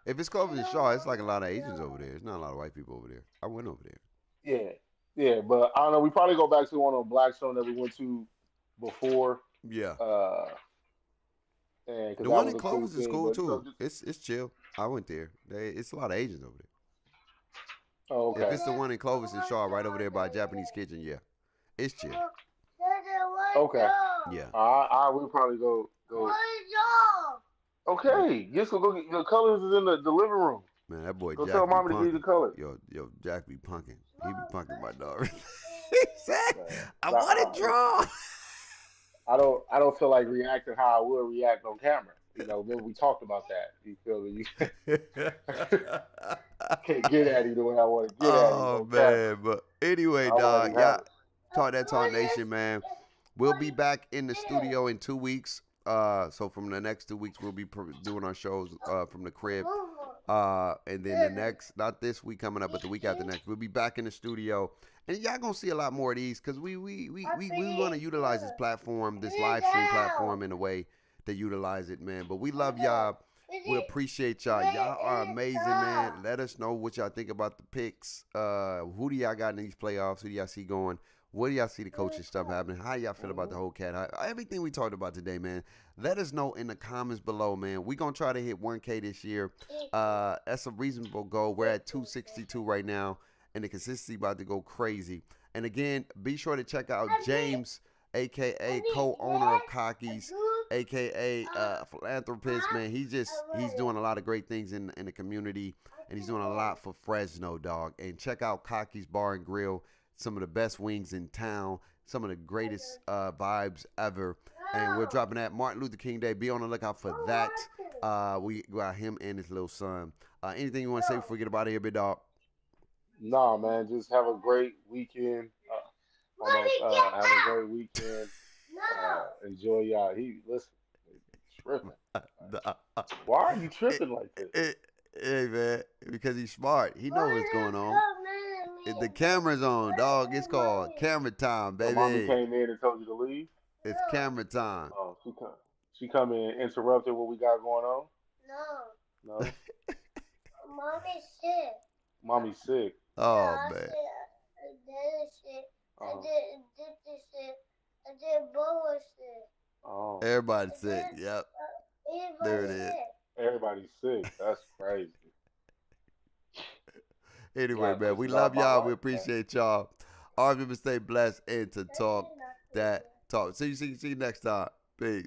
If it's Clovis and Shaw, it's like a lot of Asians over there. It's not a lot of white people over there. I went over there. Yeah, yeah, but I don't know. We probably go back to one of the black shows that we went to before, Yeah. uh, and because The that one was in a cool Clovis is thing. cool But too. It's chill. I went there. It's a lot of Asians over there. oh, If okay, it's the one in Clovis and Shaw, right over there by Japanese Kitchen, yeah, it's chill. okay. Yeah, I will probably go. yeah. Okay, just go get the colors is in the living room. Man, that boy Go tell Jack be mommy to give you the punking. colors. Yo, Jack be punking. He be punking my dog. He said, Man, "I nah, want to draw." I don't feel like reacting how I will react on camera. Remember we talked about that. You feel me? Can't get at him the way I want to get at him Oh on camera. man, but anyway, I want to dog, be yeah, honest. talk that talk nation, man. We'll be back in the studio in 2 weeks. So from the next 2 weeks, we'll be doing our shows from the crib. And then the next, not this week coming up, but the week after next, we'll be back in the studio. And y'all gonna see a lot more of these because we want to utilize this platform, this live stream platform in a way to utilize it, man. But we love y'all. We appreciate y'all. Y'all are amazing, man. Let us know what y'all think about the picks. Who do y'all got in these playoffs? Who do y'all see going? What do y'all see the coaching stuff happening? How y'all feel about the whole cat? Everything we talked about today, man. Let us know in the comments below, man. We're going to try to hit 1K this year. That's a reasonable goal. We're at 262 right now, and the consistency about to go crazy. And again, be sure to check out James, a.k.a. co-owner of Cockies, a.k.a. Philanthropist, man. He's doing a lot of great things in the community, and he's doing a lot for Fresno, dog. And check out Cockies Bar and Grill. Some of the best wings in town, some of the greatest vibes ever. And we're dropping that Martin Luther King Day. Be on the lookout for that. We got him and his little son. Anything you want to say before we get about here, big dog? Nah, man, just have a great weekend. Have a great weekend. Enjoy y'all. He listen, tripping. Why are you Eh, tripping like this? Hey, man, because he's smart. He knows what's going on. The camera's on, dog. It's called camera time, So mommy baby. came in and told you to leave. It's camera time. Oh, she come in and interrupted what we got going on. No, mommy's sick. Oh, man. Uh-huh. Oh, Everybody's sick. Yep. There it is. everybody's sick. That's crazy. Anyway, Yeah, man, this we is not love my y'all. We life, man. appreciate y'all. Always remember to stay blessed and to talk that talk. See you next time. Peace.